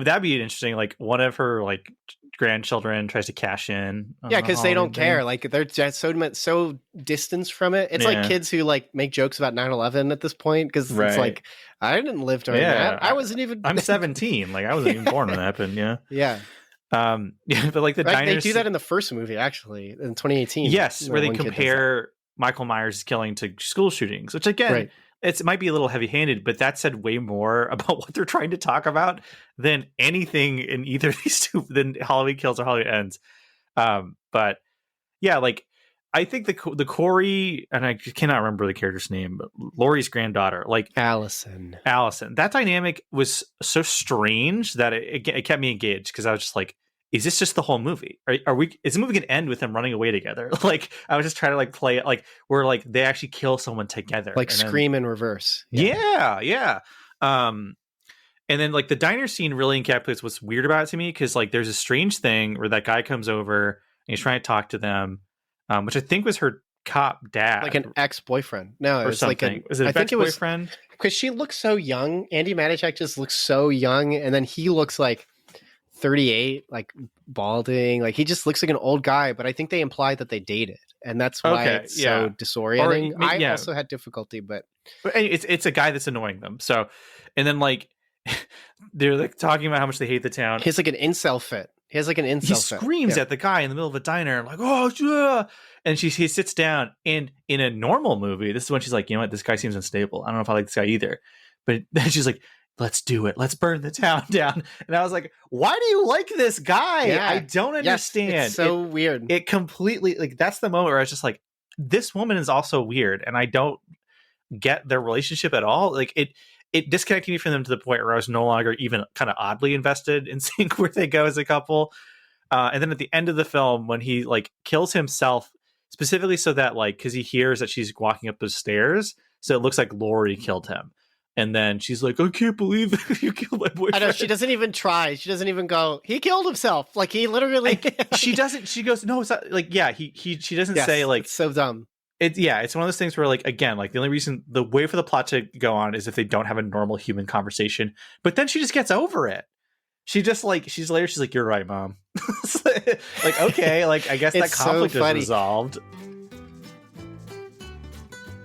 that'd be interesting? Like one of her like grandchildren tries to cash in. Yeah, because they don't care. Like they're just so distanced from it. It's like kids who like make jokes about 9/11 at this point because it's like I didn't live during that. I wasn't even. I'm 17. Like I wasn't even born when that happened. Yeah. Yeah. But like the diners, they do that in the first movie actually in 2018. Yes, where they compare Michael Myers' killing to school shootings, which again. It might be a little heavy-handed, but that said way more about what they're trying to talk about than anything in either of these two, than Halloween Kills or Halloween Ends. But yeah, like I think the Corey, and I cannot remember the character's name, but Laurie's granddaughter, like Allison, that dynamic was so strange that it kept me engaged because I was just like, is this just the whole movie? Is the movie gonna end with them running away together? Like I was just trying to like play it like where like they actually kill someone together, like Scream in reverse. Yeah. And then like the diner scene really encapsulates what's weird about it to me because like there's a strange thing where that guy comes over and he's trying to talk to them, which I think was her cop dad, like an ex-boyfriend. No, it was something. Like was it an ex-boyfriend? Because she looks so young. Andy Manichak just looks so young, and then he looks like 38, like balding, like he just looks like an old guy, but I think they imply that they dated, and that's why it's so disorienting. I also had difficulty, but it's a guy that's annoying them. So, and then like they're like talking about how much they hate the town. He's like an incel fit. He has like an incel he fit. screams at the guy in the middle of a diner, like, oh, yeah. And he sits down. And in a normal movie, this is when she's like, you know what? This guy seems unstable. I don't know if I like this guy either. But then she's like, let's do it. Let's burn the town down. And I was like, why do you like this guy? Yeah. I don't understand. Yes, it's so weird. It completely, like, that's the moment where I was just like, this woman is also weird. And I don't get their relationship at all. Like, it disconnected me from them to the point where I was no longer even kind of oddly invested in seeing where they go as a couple. And then at the end of the film, when he like kills himself, specifically so that like, because he hears that she's walking up the stairs, so it looks like Laurie killed him. And then she's like, I can't believe you killed my boyfriend. I know, she doesn't even try. She doesn't even go, he killed himself. Like, he literally... she doesn't. She goes, no, it's not. Like, yeah, she doesn't say like... It's so dumb. It's one of those things where, like, again, like, the only reason, the way for the plot to go on is if they don't have a normal human conversation. But then she just gets over it. She just, like, she's like, you're right, Mom. Like, okay, like, I guess that conflict is resolved.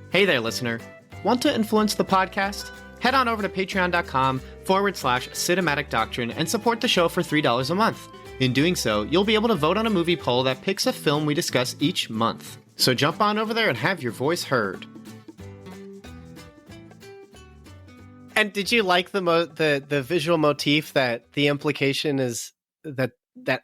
Hey there, listener. Want to influence the podcast? Head on over to patreon.com/cinematic doctrine and support the show for $3 a month. In doing so, you'll be able to vote on a movie poll that picks a film we discuss each month. So jump on over there and have your voice heard. And did you like the visual motif that the implication is that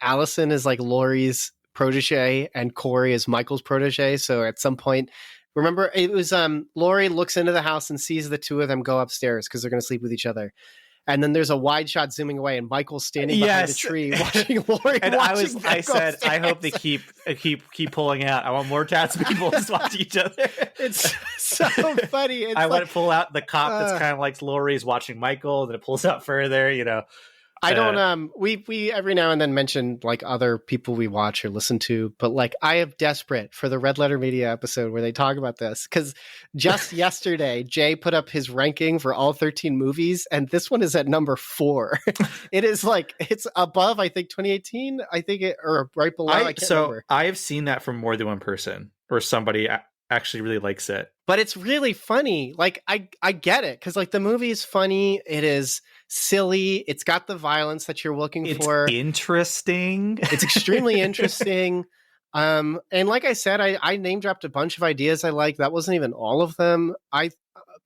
Allison is like Laurie's protege and Corey is Michael's protege? So at some point, remember it was Laurie looks into the house and sees the two of them go upstairs because they're going to sleep with each other. And then there's a wide shot zooming away, and Michael's standing behind a tree watching Laurie. And I said, I hope they keep pulling out. I want more townspeople to watch each other. It's so funny. It's I want to pull out the cop that's kind of like Laurie's watching Michael, then it pulls out further. You know, I don't. We every now and then mention like other people we watch or listen to, but like I am desperate for the Red Letter Media episode where they talk about this because just yesterday Jay put up his ranking for all 13 movies, and this one is at number 4. It is like it's above, I think 2018. I think it or right below. I can't remember. I have seen that from more than one person, or somebody actually really likes it. But it's really funny. Like I get it because like the movie is funny. It is silly. It's got the violence that you're looking for. It's interesting. It's extremely interesting. And like I said, I name dropped a bunch of ideas I like. That wasn't even all of them.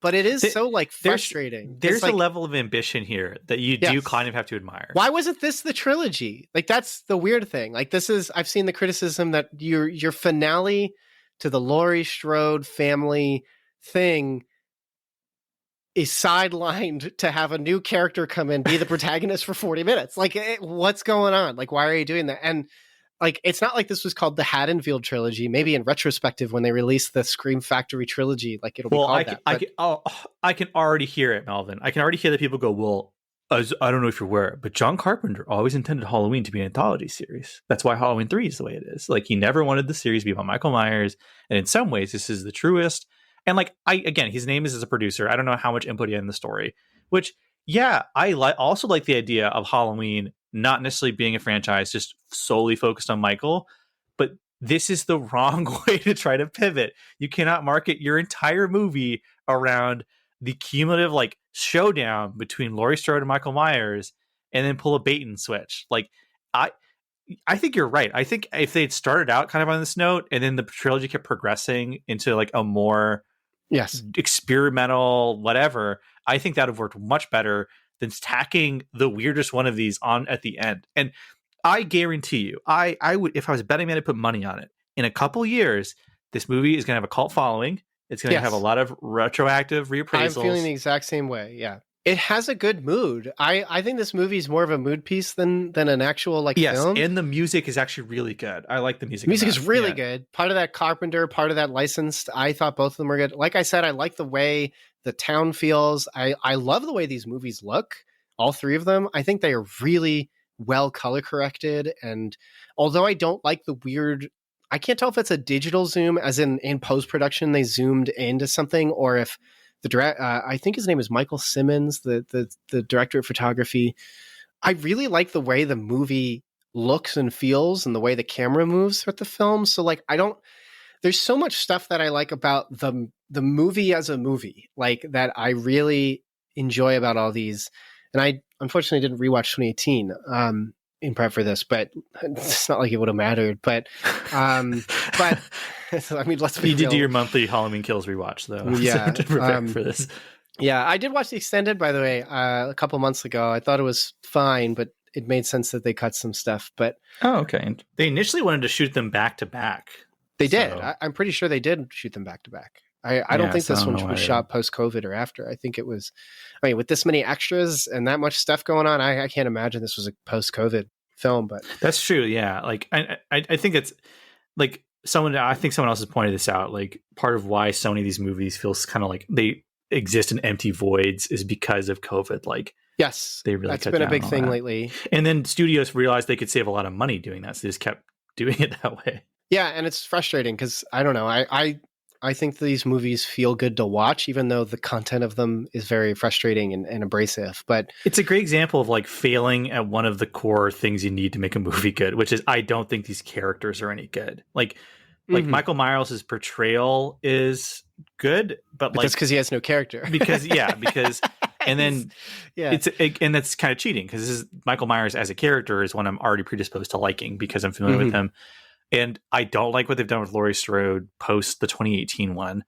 But it is so like frustrating. There's like, a level of ambition here that you do kind of have to admire. Why wasn't this the trilogy? Like that's the weird thing. Like this is I've seen the criticism that your finale to the Laurie Strode family thing is sidelined to have a new character come in, be the protagonist for 40 minutes. Like, what's going on? Like, why are you doing that? And like, it's not like this was called the Haddonfield trilogy. Maybe in retrospective, when they release the Scream Factory trilogy, like it'll be called I can already hear it, Melvin. I can already hear that people go, well, I don't know if you're aware, but John Carpenter always intended Halloween to be an anthology series. That's why Halloween 3 is the way it is. Like, he never wanted the series to be about Michael Myers. And in some ways, this is the truest. And like, again, his name is as a producer. I don't know how much input he had in the story, which, yeah, I also like the idea of Halloween not necessarily being a franchise, just solely focused on Michael. But this is the wrong way to try to pivot. You cannot market your entire movie around the cumulative like showdown between Laurie Strode and Michael Myers and then pull a bait and switch. Like, I think you're right. I think if they'd started out kind of on this note and then the trilogy kept progressing into like a more experimental whatever, I think that would have worked much better than tacking the weirdest one of these on at the end. And I guarantee you, I would, if I was a betting man, I'd put money on it. In a couple years, this movie is going to have a cult following. It's going to have a lot of retroactive reappraisals. I'm feeling the exact same way. Yeah. It has a good mood. I think this movie is more of a mood piece than an actual like film. Yes, and the music is actually really good. I like the music. The music is really good. Part of that Carpenter, part of that licensed. I thought both of them were good. Like I said, I like the way the town feels. I love the way these movies look. All three of them. I think they are really well color corrected. And although I don't like the weird, I can't tell if it's a digital zoom, as in post production they zoomed into something, or if I think his name is Michael Simmons, the director of photography. I really like the way the movie looks and feels and the way the camera moves throughout the film. So like, there's so much stuff that I like about the movie as a movie, like that I really enjoy about all these. And I unfortunately didn't rewatch 2018. in prep for this, but it's not like it would have mattered. But I mean, let's be You did real. do your monthly Halloween Kills rewatch, though. Yeah, to prepare for this. Yeah, I did watch the extended, by the way, a couple months ago. I thought it was fine, but it made sense that they cut some stuff. But okay. And they initially wanted to shoot them back to back. They did. I'm pretty sure they did shoot them back to back. I don't think this one was shot post-COVID or after. I think it was, I mean, with this many extras and that much stuff going on, I can't imagine this was a post-COVID film. But that's true. Yeah. Like, I think it's like I think someone else has pointed this out. Like, part of why so many of these movies feels kind of like they exist in empty voids is because of COVID. Like, yes, they really that's been a big thing lately. And then studios realized they could save a lot of money doing that. So they just kept doing it that way. Yeah. And it's frustrating because I don't know. I think these movies feel good to watch, even though the content of them is very frustrating and abrasive. But it's a great example of like failing at one of the core things you need to make a movie good, which is I don't think these characters are any good. Like Michael Myers' portrayal is good, but like that's because he has no character. because and then and that's kind of cheating because this is Michael Myers as a character is one I'm already predisposed to liking because I'm familiar with him. And I don't like what they've done with Laurie Strode post the 2018 one.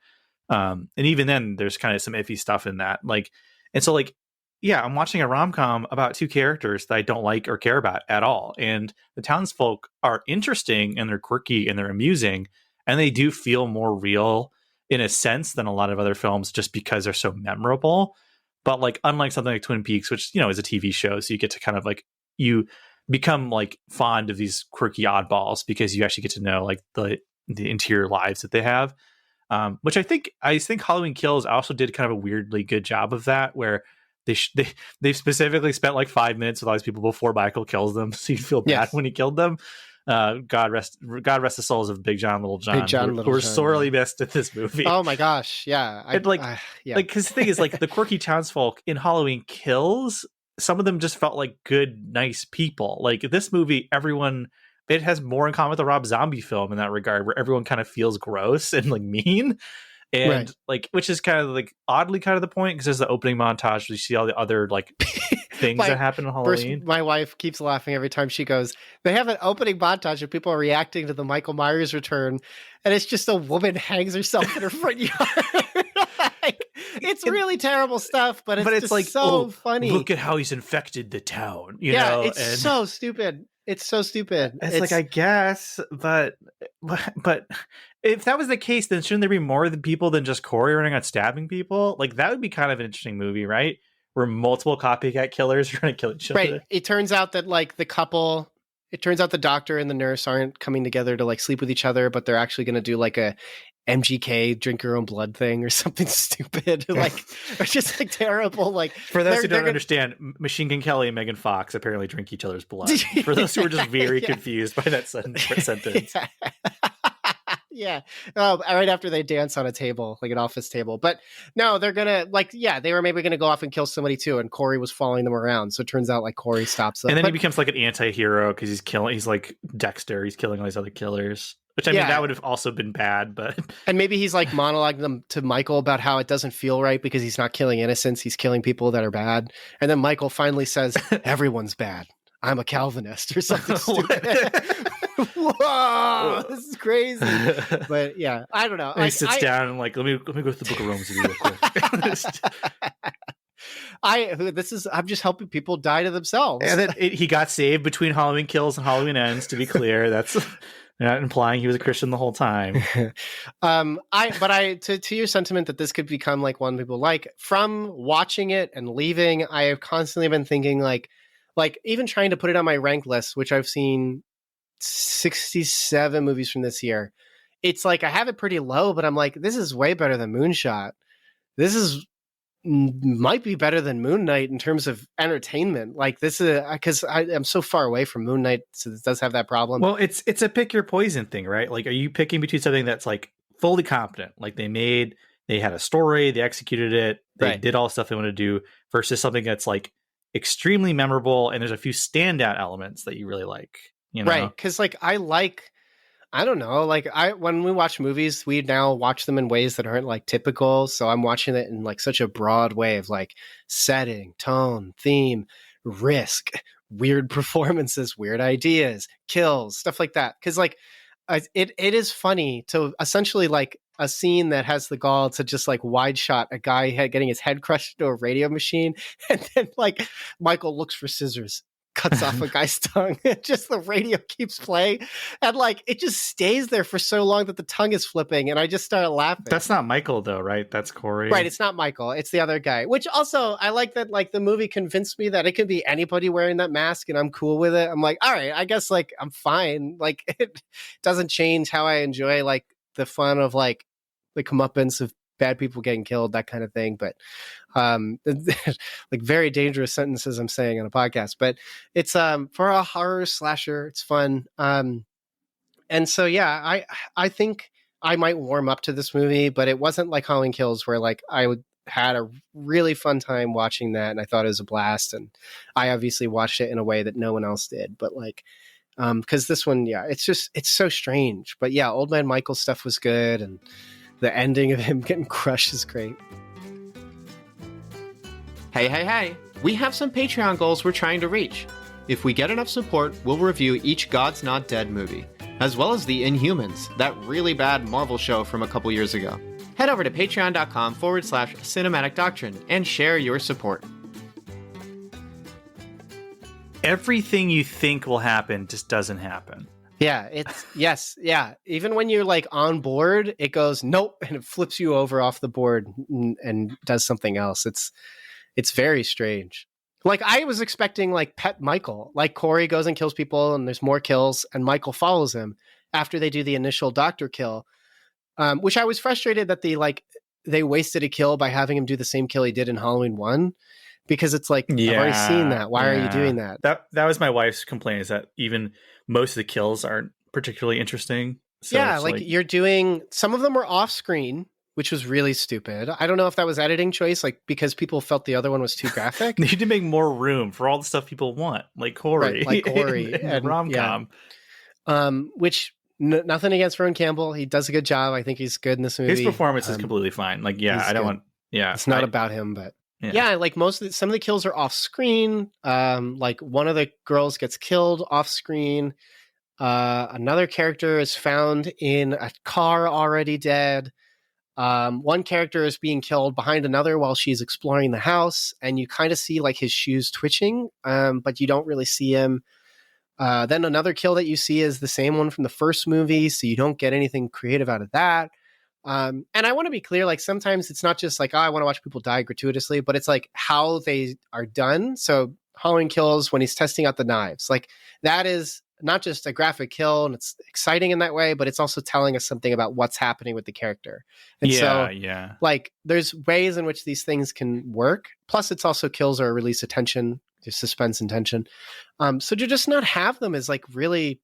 And even then there's kind of some iffy stuff in that. Like, and so like, yeah, I'm watching a rom-com about two characters that I don't like or care about at all. And the townsfolk are interesting and they're quirky and they're amusing. And they do feel more real in a sense than a lot of other films just because they're so memorable. But like, unlike something like Twin Peaks, which, you know, is a TV show, so you get to kind of like, you become like fond of these quirky oddballs because you actually get to know like the interior lives that they have, which I think Halloween Kills also did kind of a weirdly good job of that, where they specifically spent like 5 minutes with all these people before Michael kills them, so you feel bad when he killed them. God rest the souls of Big John, Little John, who were sorely missed at this movie. Oh my gosh, yeah, because the thing is, like, the quirky townsfolk in Halloween Kills, some of them just felt like good, nice people. Like this movie, it has more in common with the Rob Zombie film in that regard, where everyone kind of feels gross and like mean, and like, which is kind of like oddly kind of the point, because there's the opening montage where you see all the other like things that happen on Halloween. My wife keeps laughing every time she goes. They have an opening montage of people reacting to the Michael Myers return, and it's just a woman hangs herself in her front yard. It's really terrible stuff, but it's just like so funny. Look at how he's infected the town. You know? It's so stupid. It's so stupid. It's like, I guess, but if that was the case, then shouldn't there be more than people than just Corey running out stabbing people? Like, that would be kind of an interesting movie, right? Where multiple copycat killers are trying to kill each other. Right. It turns out that like the doctor and the nurse aren't coming together to like sleep with each other, but they're actually going to do like a MGK drink your own blood thing or something stupid, like, or just like terrible. Like, for those who don't understand, Machine Gun Kelly and Megan Fox apparently drink each other's blood. For those who are just very confused by that sentence. Yeah. Right after they dance on a table, like an office table. But no, they're gonna they were maybe gonna go off and kill somebody too, and Corey was following them around. So it turns out like Corey stops them. And then he becomes like an anti-hero because he's like Dexter, he's killing all these other killers. Which, I mean, that would have also been bad, but... And maybe he's like monologuing them to Michael about how it doesn't feel right because he's not killing innocents, he's killing people that are bad. And then Michael finally says, everyone's bad. I'm a Calvinist or something stupid. Whoa, this is crazy. But yeah, I don't know. And he sits down and like, let me go through the book of Romans real quick. I'm just helping people die to themselves. And then he got saved between Halloween Kills and Halloween Ends, to be clear. That's... not implying he was a Christian the whole time. To your sentiment that this could become like one people like, from watching it and leaving, I have constantly been thinking like even trying to put it on my rank list, which I've seen 67 movies from this year. It's like I have it pretty low, but I'm like, this is way better than Moonshot. This might be better than Moon Knight in terms of entertainment. Like, this is because I'm so far away from Moon Knight, so it does have that problem. Well, it's a pick your poison thing, right? Like, are you picking between something that's like fully competent, like they had a story, they executed it, they did all the stuff they want to do, versus something that's like extremely memorable and there's a few standout elements that you really like, you know? Right? Because like I don't know, like when we watch movies, we now watch them in ways that aren't like typical. So I'm watching it in like such a broad way of like setting, tone, theme, risk, weird performances, weird ideas, kills, stuff like that. Because like it is funny to essentially like a scene that has the gall to just like wide shot a guy getting his head crushed into a radio machine, and then like Michael looks for scissors, cuts off a guy's tongue. Just the radio keeps playing, and like it just stays there for so long that the tongue is flipping, and I just started laughing. That's not Michael though, right? That's Corey. Right, it's not Michael, it's the other guy. Which also I like that like the movie convinced me that it could be anybody wearing that mask, and I'm cool with it. I'm like, all right, I guess like I'm fine. Like it doesn't change how I enjoy like the fun of like the comeuppance of bad people getting killed, that kind of thing. But like very dangerous sentences I'm saying on a podcast. But it's for a horror slasher, it's fun. And so yeah, I think I might warm up to this movie, but it wasn't like Halloween Kills where like had a really fun time watching that, and I thought it was a blast. And I obviously watched it in a way that no one else did. But like because this one, yeah, it's so strange. But yeah, Old Man Michael stuff was good, and the ending of him getting crushed is great. Hey. We have some Patreon goals we're trying to reach. If we get enough support, we'll review each God's Not Dead movie, as well as The Inhumans, that really bad Marvel show from a couple years ago. Head over to patreon.com/cinematic doctrine and share your support. Everything you think will happen just doesn't happen. Yeah, yeah. Even when you're like on board, it goes nope, and it flips you over off the board and does something else. It's very strange. Like I was expecting like Pet Michael, like Corey goes and kills people, and there's more kills, and Michael follows him after they do the initial doctor kill, which I was frustrated that they wasted a kill by having him do the same kill he did in Halloween 1. Because it's like, I've already seen that. Why are you doing that? That was my wife's complaint, is that even most of the kills aren't particularly interesting. So yeah, like you're doing, some of them were off screen, which was really stupid. I don't know if that was editing choice, like because people felt the other one was too graphic. They need to make more room for all the stuff people want, like Corey. Right, like Corey. and rom-com. Yeah. Which, nothing against Ron Campbell. He does a good job. I think he's good in this movie. His performance is completely fine. Like, yeah, I don't want, yeah. It's not about him, but... Yeah, like some of the kills are off screen. Like one of the girls gets killed off screen. Another character is found in a car already dead. One character is being killed behind another while she's exploring the house, and you kind of see like his shoes twitching, but you don't really see him. Then another kill that you see is the same one from the first movie, so you don't get anything creative out of that. And I want to be clear, like sometimes it's not just like, oh, I want to watch people die gratuitously, but it's like how they are done. So Halloween Kills, when he's testing out the knives, like that is not just a graphic kill and it's exciting in that way, but it's also telling us something about what's happening with the character. And like there's ways in which these things can work. Plus it's also kills or release attention, just suspense and tension. So to just not have them is like really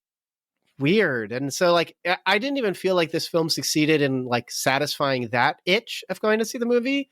weird. And so like I didn't even feel like this film succeeded in like satisfying that itch of going to see the movie.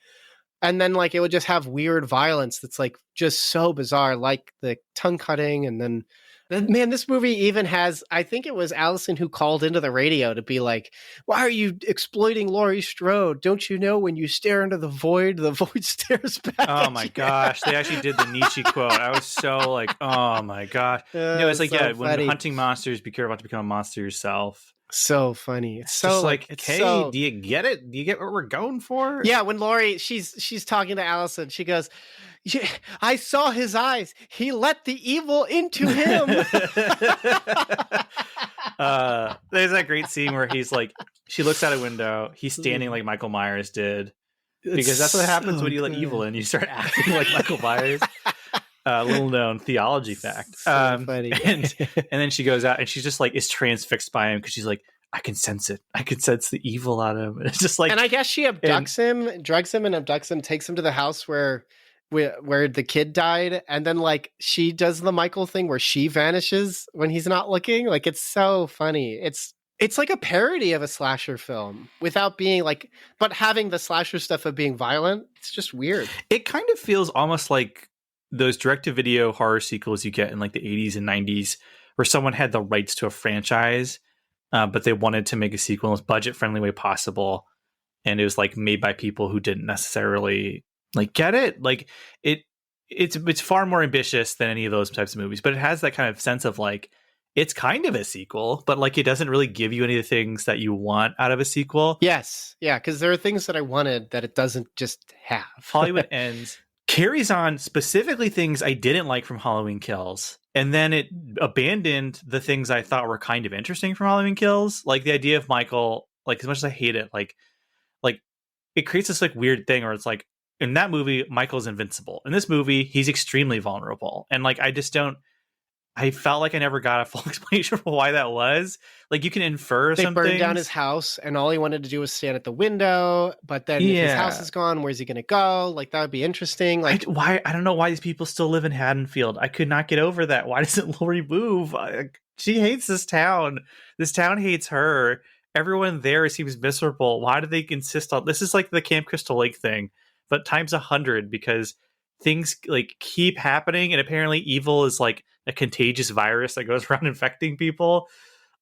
And then like it would just have weird violence that's like just so bizarre, like the tongue cutting. And then man, this movie even has, I think it was Allison who called into the radio to be like, why are you exploiting Laurie Strode? Don't you know when you stare into the void stares back? Oh my gosh. They actually did the Nietzsche quote. I was so like, oh my gosh. It's like, so yeah, funny. When hunting monsters, be careful not to become a monster yourself. So funny. It's so just like, hey, so... do you get it? Do you get what we're going for? Yeah, when Laurie, she's talking to Allison, she goes, I saw his eyes. He let the evil into him. There's that great scene where he's like, she looks out a window. He's standing like Michael Myers did. Because that's what happens when you let evil in. You start acting like Michael Myers. Little known theology fact. Funny. And then she goes out and she's just like is transfixed by him because she's like, I can sense it. I can sense the evil out of him. And it's just like, and I guess she abducts him, drugs him, and abducts him, takes him to the house where the kid died, and then like she does the Michael thing where she vanishes when he's not looking. Like it's so funny. It's like a parody of a slasher film without being like, but having the slasher stuff of being violent. It's just weird. It kind of feels almost like those direct-to-video horror sequels you get in like the 80s and 90s where someone had the rights to a franchise, but they wanted to make a sequel in the most budget-friendly way possible. And it was like made by people who didn't necessarily like get it. Like it it's far more ambitious than any of those types of movies, but it has that kind of sense of like it's kind of a sequel, but like it doesn't really give you any of the things that you want out of a sequel. Yes. Yeah, because there are things that I wanted that it doesn't just have. Hollywood Ends carries on specifically things I didn't like from Halloween Kills, and then it abandoned the things I thought were kind of interesting from Halloween Kills, like the idea of Michael. Like as much as I hate it, like it creates this like weird thing where it's like in that movie Michael's invincible. In this movie, he's extremely vulnerable, and like I felt like I never got a full explanation for why that was. Like you can infer They some burned things. down his house, and all he wanted to do was stand at the window. But then if his house is gone, where's he going to go? Like that would be interesting. Like I don't know why these people still live in Haddonfield. I could not get over that. Why doesn't Lori move? She hates this town. This town hates her. Everyone there seems miserable. Why do they insist on this? Is like the Camp Crystal Lake thing, but times 100 because things like keep happening, and apparently evil is like a contagious virus that goes around infecting people.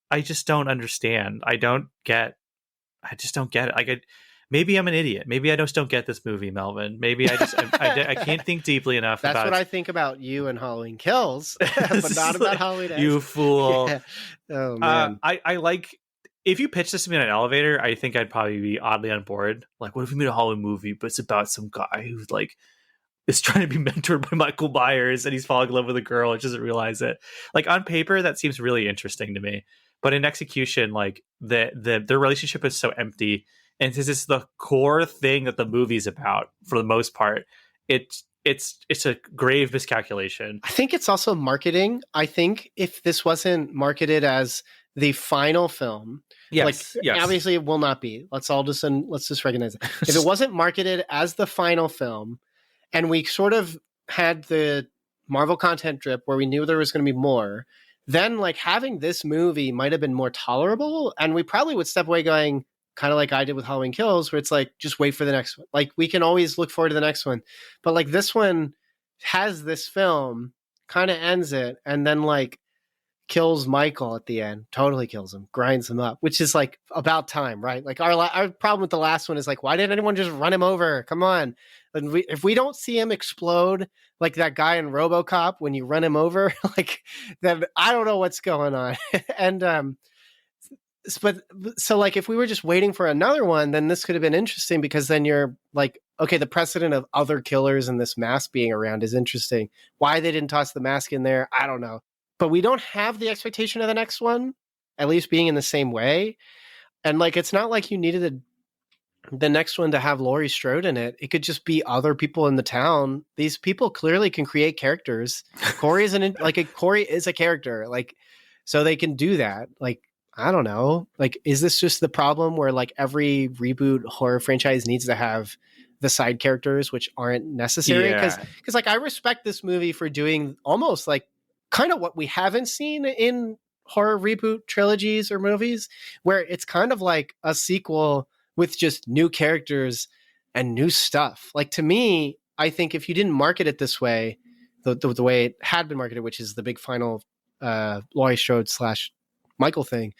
I just don't understand. I just don't get it. Like, maybe I'm an idiot. Maybe I just don't get this movie, Melvin. Maybe I can't think deeply enough. That's about what I think about you and Halloween Kills, but not about Halloween Ends. You fool. Yeah. Oh man. I like. If you pitch this to me in an elevator, I think I'd probably be oddly on board. Like, what if we made a Halloween movie, but it's about some guy who's like is trying to be mentored by Michael Myers and he's falling in love with a girl and doesn't realize it. Like on paper, that seems really interesting to me. But in execution, like their relationship is so empty. And since it's the core thing that the movie's about for the most part, it's a grave miscalculation. I think it's also marketing. I think if this wasn't marketed as the final film, yes. Obviously it will not be. Let's just recognize it. If it wasn't marketed as the final film, and we sort of had the Marvel content drip where we knew there was going to be more, then like having this movie might have been more tolerable, and we probably would step away going kind of like I did with Halloween Kills, where it's like just wait for the next one. Like we can always look forward to the next one, but like this one has this film, kind of ends it, and then like kills Michael at the end, totally kills him, grinds him up, which is like about time, right? Like our problem with the last one is like, why didn't anyone just run him over? Come on. And if we don't see him explode like that guy in RoboCop when you run him over, like then I don't know what's going on. And but so like if we were just waiting for another one, then this could have been interesting because then you're like, okay, the precedent of other killers and this mask being around is interesting. Why they didn't toss the mask in there, I don't know. But we don't have the expectation of the next one, at least being in the same way. And like, it's not like you needed the next one to have Laurie Strode in it. It could just be other people in the town. These people clearly can create characters. Corey is a character. Like, so they can do that. Like, I don't know. Like, is this just the problem where like every reboot horror franchise needs to have the side characters, which aren't necessary? Because like, I respect this movie for doing almost like kind of what we haven't seen in horror reboot trilogies or movies, where it's kind of like a sequel with just new characters and new stuff. Like to me, I think if you didn't market it this way, the way it had been marketed, which is the big final Laurie Strode / Michael thing,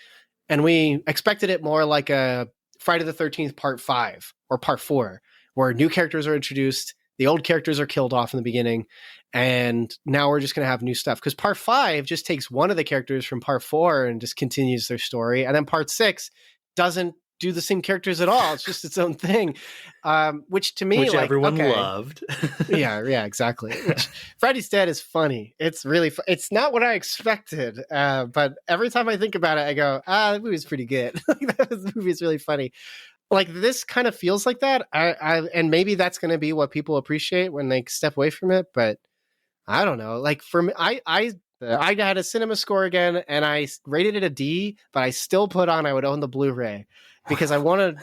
and we expected it more like a Friday the 13th Part 5 or Part 4, where new characters are introduced, the old characters are killed off in the beginning, and now we're just going to have new stuff. Because Part 5 just takes one of the characters from Part 4 and just continues their story. And then Part 6 doesn't do the same characters at all. It's just its own thing. Which to me, which like, everyone loved. yeah, exactly. Which, Freddy's Dead is funny. It's really it's not what I expected. But every time I think about it, I go, the movie's pretty good. This movie is really funny. Like this kind of feels like that. And maybe that's going to be what people appreciate when they step away from it. But I don't know. Like for me, I had a cinema score again, and I rated it a D, but I still put on I would own the Blu-ray because I wanted,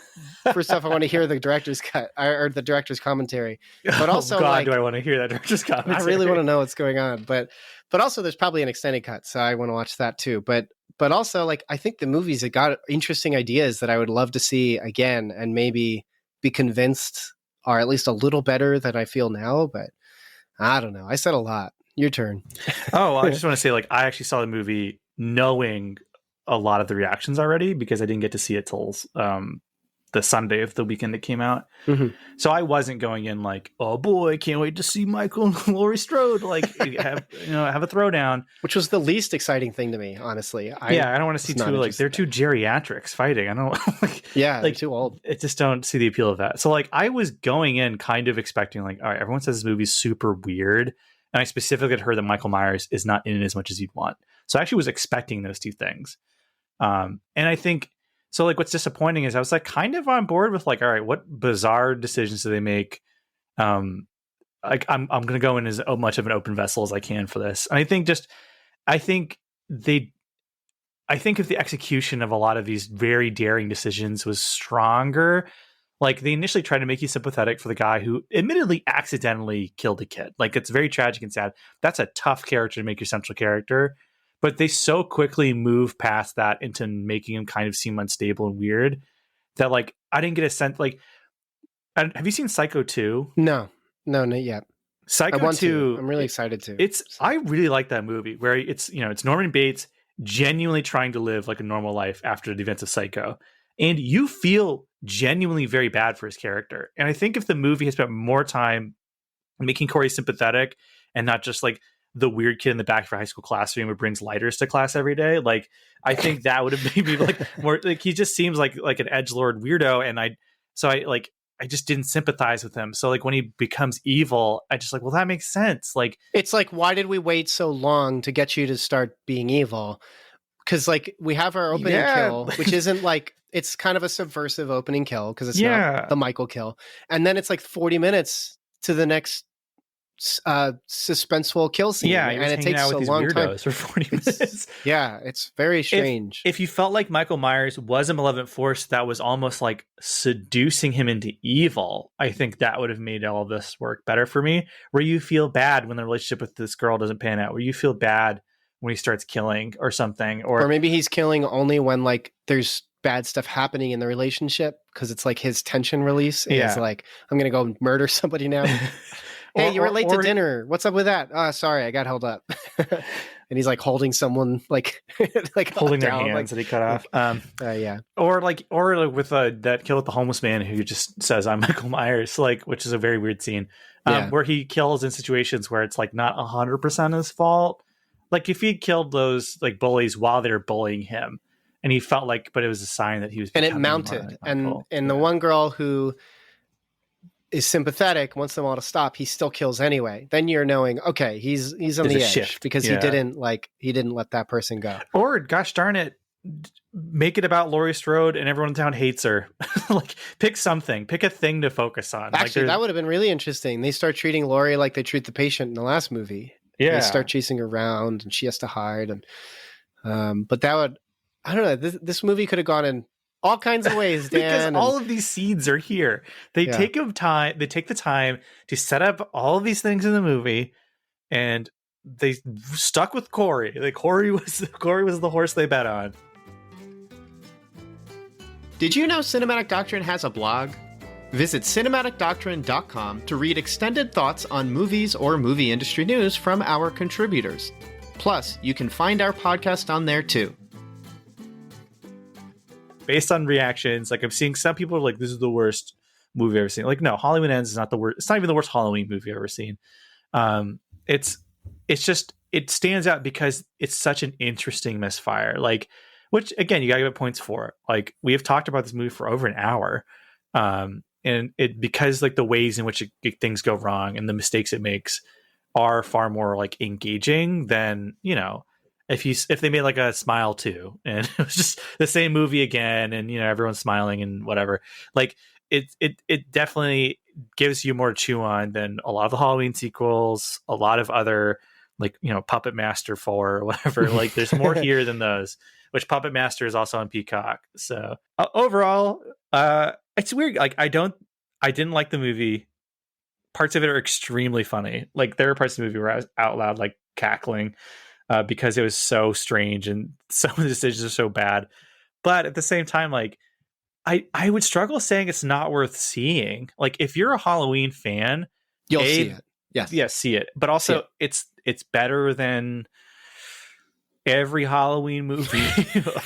first off, I want to hear the director's cut or the director's commentary. But also, do I want to hear that director's commentary? I really want to know what's going on. But also, there's probably an extended cut, so I want to watch that too. But also, like, I think the movies have got interesting ideas that I would love to see again, and maybe be convinced are at least a little better than I feel now. But I don't know. I said a lot. Your turn. Oh, well, I just want to say, like, I actually saw the movie knowing a lot of the reactions already because I didn't get to see it till the Sunday of the weekend it came out. Mhm. So I wasn't going in like, oh boy, can't wait to see Michael and Laurie Strode like have a throwdown. Which was the least exciting thing to me, honestly. I don't want to see two like they're two geriatrics fighting. I don't like they're too old. I just don't see the appeal of that. So like I was going in kind of expecting like, all right, everyone says this movie's super weird, and I specifically had heard that Michael Myers is not in it as much as you'd want. So I actually was expecting those two things. And I think so like what's disappointing is I was like kind of on board with like, all right, what bizarre decisions do they make? Like I'm gonna go in as much of an open vessel as I can for this. And I think if the execution of a lot of these very daring decisions was stronger, like they initially tried to make you sympathetic for the guy who admittedly accidentally killed a kid. Like it's very tragic and sad. That's a tough character to make your central character. But they so quickly move past that into making him kind of seem unstable and weird that like I didn't get a sense. Like, have you seen Psycho 2? No, not yet. Psycho 2. I'm really excited to. I really like that movie where it's Norman Bates genuinely trying to live like a normal life after the events of Psycho, and you feel genuinely very bad for his character. And I think if the movie had spent more time making Corey sympathetic and not just like the weird kid in the back of a high school classroom who brings lighters to class every day, like I think that would have made me like more like he just seems like an edgelord weirdo, and I just didn't sympathize with him. So like when he becomes evil, I just like, well, that makes sense. Like it's like, why did we wait so long to get you to start being evil? Because like we have our opening kill, which isn't like, it's kind of a subversive opening kill because it's not the Michael kill, and then it's like 40 minutes to the next suspenseful kill scene, and it takes a long time for 40 minutes. It's very strange. If you felt like Michael Myers was a malevolent force that was almost like seducing him into evil, I think that would have made all of this work better for me. Where you feel bad when the relationship with this girl doesn't pan out, where you feel bad when he starts killing or something, or maybe he's killing only when like there's bad stuff happening in the relationship because it's like his tension release. And it's like, I'm gonna go murder somebody now. Hey, you were late to dinner. What's up with that? Oh, sorry, I got held up. And he's like holding someone like holding their hands that he cut off. Or with that kill with the homeless man who just says, "I'm Michael Myers," like, which is a very weird scene. Where he kills in situations where it's like not 100% his fault. Like if he killed those like bullies while they were bullying him, and he felt like, but it was a sign that he was, and it mounted. And the one girl who is sympathetic, wants them all to stop, he still kills anyway. Then you're knowing, okay, he's on the edge shift, because he didn't let that person go. Or gosh darn it, make it about Laurie Strode and everyone in town hates her. Like pick a thing to focus on. Actually, that would have been really interesting. They start treating Laurie like they treat the patient in the last movie. They start chasing her around and she has to hide. And but that would, I don't know, this movie could have gone in all kinds of ways, Dan. Because all of these seeds are here. They take the time to set up all of these things in the movie, and they stuck with Corey. Like Corey was the horse they bet on. Did you know Cinematic Doctrine has a blog? Visit cinematicdoctrine.com to read extended thoughts on movies or movie industry news from our contributors. Plus, you can find our podcast on there too. Based on reactions, like I'm seeing some people are like, this is the worst movie I've ever seen. Like, no, Halloween Ends is not the worst. It's not even the worst Halloween movie I've ever seen. It's just, it stands out because it's such an interesting misfire. Like, which again, you gotta give it points for. Like, we have talked about this movie for over an hour. And it, because like the ways in which things go wrong and the mistakes it makes are far more like engaging than, if they made like a Smile 2 and it was just the same movie again and everyone's smiling and whatever, like it definitely gives you more to chew on than a lot of the Halloween sequels, a lot of other like Puppet Master 4 or whatever. Like there's more here than those, which Puppet Master is also on Peacock. So overall, it's weird. Like I didn't like the movie. Parts of it are extremely funny. Like there are parts of the movie where I was out loud like cackling. Because it was so strange and some of the decisions are so bad. But at the same time, like I would struggle saying it's not worth seeing. Like if you're a Halloween fan, you'll see it. Yes, see it. But also it's better than every Halloween movie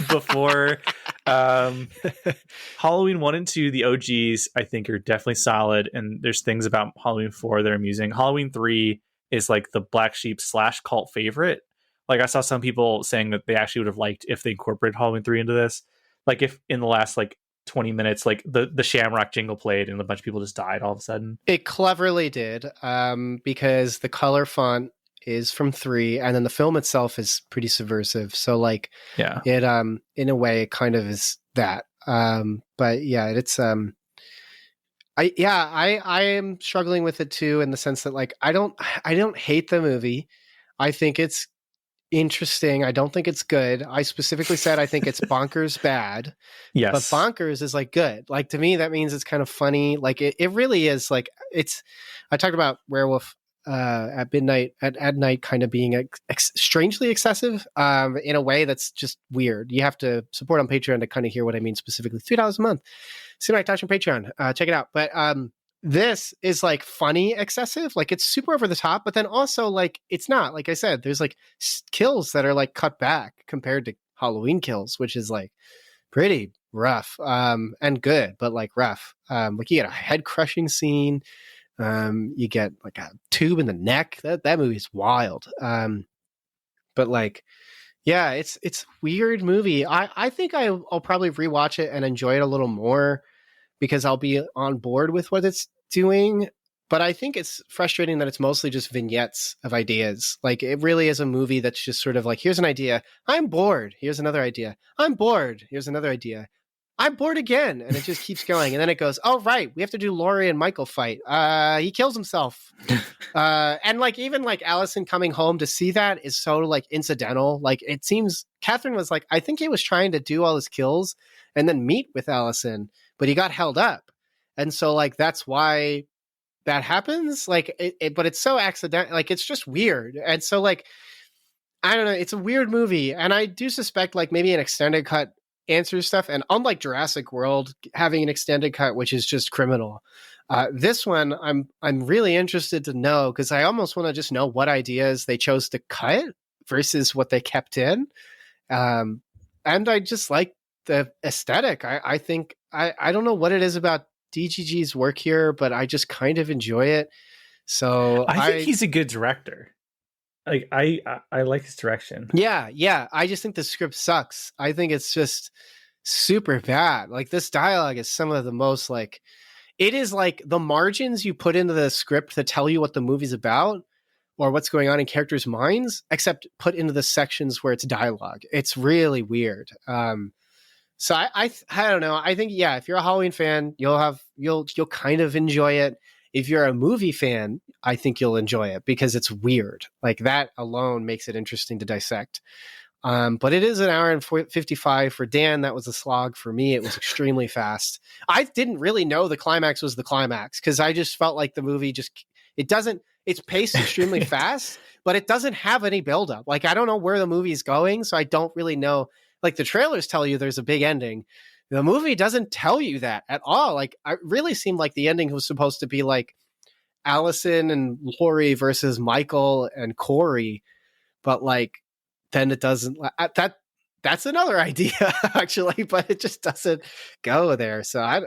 before. Halloween 1 and 2, the OGs, I think, are definitely solid, and there's things about Halloween 4 that are amusing. Halloween 3 is like the black sheep / cult favorite. Like, I saw some people saying that they actually would have liked if they incorporated Halloween 3 into this. Like, if in the last like 20 minutes, like the Shamrock jingle played and a bunch of people just died all of a sudden. It cleverly did, because the color font is from 3, and then the film itself is pretty subversive. So like, Yeah, it in a way it kind of is that. But yeah, it's I am struggling with it too, in the sense that like I don't hate the movie. I think it's interesting. I don't think it's good. I specifically said I think it's bonkers bad. yes, But bonkers is like good. Like, to me, that means it's kind of funny. Like, it really is. Like, it's, I talked about Werewolf at midnight, at night, kind of being strangely excessive, in a way that's just weird. You have to support on Patreon to kind of hear what I mean specifically. $3 a month. Cinematic Touch on Patreon. Check it out. But this is like funny excessive. Like, it's super over the top, but then also like it's not. Like I said, there's like kills that are like cut back compared to Halloween Kills, which is like pretty rough, and good, but like rough. Like, you get a head crushing scene. You get like a tube in the neck. That movie's wild. But like, yeah, it's a weird movie. I think I'll probably rewatch it and enjoy it a little more, because I'll be on board with what it's doing. But I think it's frustrating that it's mostly just vignettes of ideas. Like, it really is a movie that's just sort of like, here's an idea. I'm bored. Here's another idea. I'm bored. Here's another idea. I'm bored again. And it just keeps going. And then it goes, oh, right, we have to do Laurie and Michael fight. He kills himself. And like, even like Allison coming home to see that is so like incidental. Like, it seems Catherine was like, I think he was trying to do all his kills and then meet with Allison, but he got held up. And so like, that's why that happens. Like, but it's so accidental. Like, it's just weird. And so like, I don't know. It's a weird movie. And I do suspect like maybe an extended cut answers stuff. And unlike Jurassic World having an extended cut, which is just criminal, this one I'm really interested to know, because I almost want to just know what ideas they chose to cut versus what they kept in. And I just like the aesthetic. I think I don't know what it is about DGG's work here, but I just kind of enjoy it. So I think he's a good director. Like, I like his direction. Yeah. I just think the script sucks. I think it's just super bad. Like, this dialogue is some of the most like, it is like the margins you put into the script to tell you what the movie's about or what's going on in characters' minds, except put into the sections where it's dialogue. It's really weird. So I don't know. I think, yeah, if you're a Halloween fan, you'll kind of enjoy it. If you're a movie fan, I think you'll enjoy it because it's weird. Like, that alone makes it interesting to dissect. But it is an hour and 55 for Dan. That was a slog for me. It was extremely fast. I didn't really know the climax was the climax, because I just felt like the movie it's paced extremely fast, but it doesn't have any buildup. Like, I don't know where the movie's going, so I don't really know. Like, the trailers tell you there's a big ending. The movie doesn't tell you that at all. Like, it really seemed like the ending was supposed to be like Allison and Laurie versus Michael and Corey, but like, then it doesn't. That's another idea actually, but it just doesn't go there. So I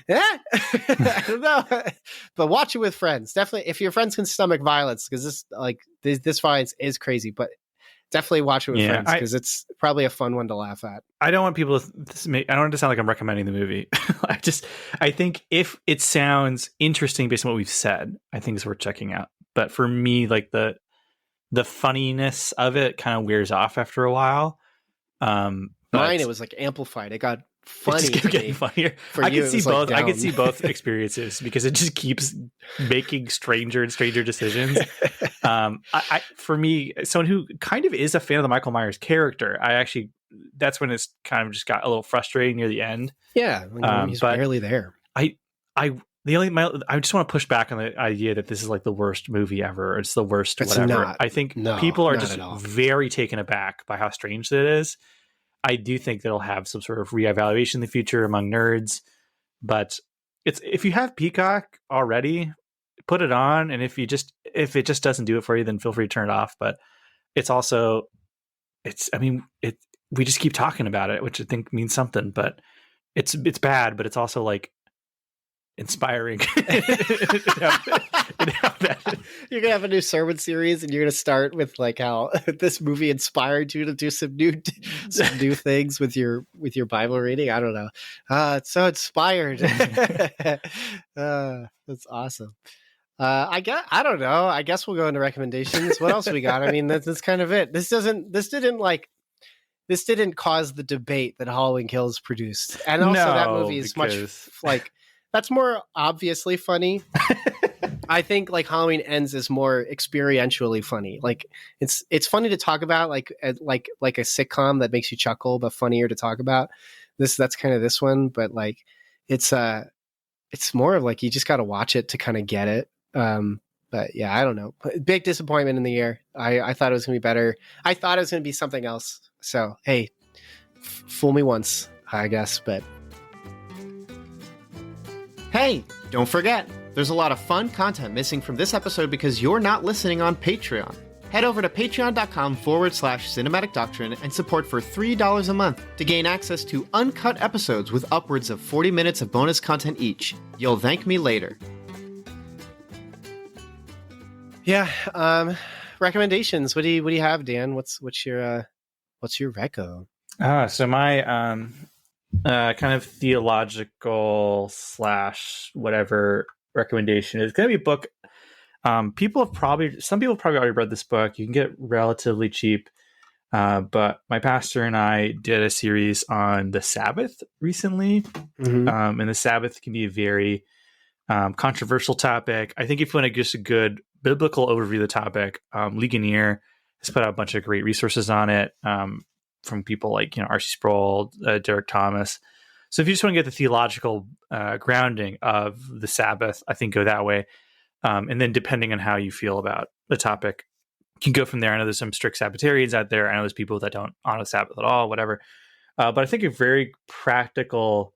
don't know. But watch it with friends. Definitely, if your friends can stomach violence, because this violence is crazy, but definitely watch it with friends, because it's probably a fun one to laugh at. I don't want people to I don't want it to sound like I'm recommending the movie. I think if it sounds interesting based on what we've said, I think it's worth checking out. But for me, like the funniness of it kind of wears off after a while. Mine, it was like amplified. It got funny. It just kept getting funnier. I could see both. I could see both experiences, because it just keeps making stranger and stranger decisions. For me, someone who kind of is a fan of the Michael Myers character, that's when it's kind of just got a little frustrating near the end. Yeah, he's barely there. I just want to push back on the idea that this is like the worst movie ever. It's the worst, it's whatever. Not. I think people are just very taken aback by how strange it is. I do think that it'll have some sort of reevaluation in the future among nerds, but if you have Peacock already, put it on. And if it just doesn't do it for you, then feel free to turn it off. But it's also we just keep talking about it, which I think means something, but it's bad, but it's also like inspiring. You're gonna have a new sermon series, and you're gonna start with like how this movie inspired you to do some new things with your Bible reading. I don't know. It's so inspired. That's awesome. I don't know. I guess we'll go into recommendations. What else we got? I mean, that's kind of it. This didn't cause the debate that Halloween Kills produced, and also that movie is much like. That's more obviously funny. I think like Halloween Ends is more experientially funny. Like it's funny to talk about, like a sitcom that makes you chuckle, but funnier to talk about. That's kind of this one, but like it's more of like you just got to watch it to kind of get it. But yeah, I don't know. Big disappointment in the year. I thought it was gonna be better. I thought it was gonna be something else. So hey, fool me once, I guess, but. Hey, don't forget, there's a lot of fun content missing from this episode because you're not listening on Patreon. Head over to patreon.com/cinematic doctrine and support for $3 a month to gain access to uncut episodes with upwards of 40 minutes of bonus content each. You'll thank me later. Yeah, recommendations. What do you have, Dan? What's your reco? So my kind of theological / whatever recommendation is going to be a book. Some people have probably already read this book. You can get relatively cheap. But my pastor and I did a series on the Sabbath recently. Mm-hmm. And the Sabbath can be a very controversial topic. I think if you want to get a good biblical overview of the topic, Ligonier has put out a bunch of great resources on it. From people like R.C. Sproul, Derek Thomas. So if you just want to get the theological grounding of the Sabbath, I think go that way. And then depending on how you feel about the topic, you can go from there. I know there's some strict Sabbatarians out there. I know there's people that don't honor the Sabbath at all, whatever. But I think a very practical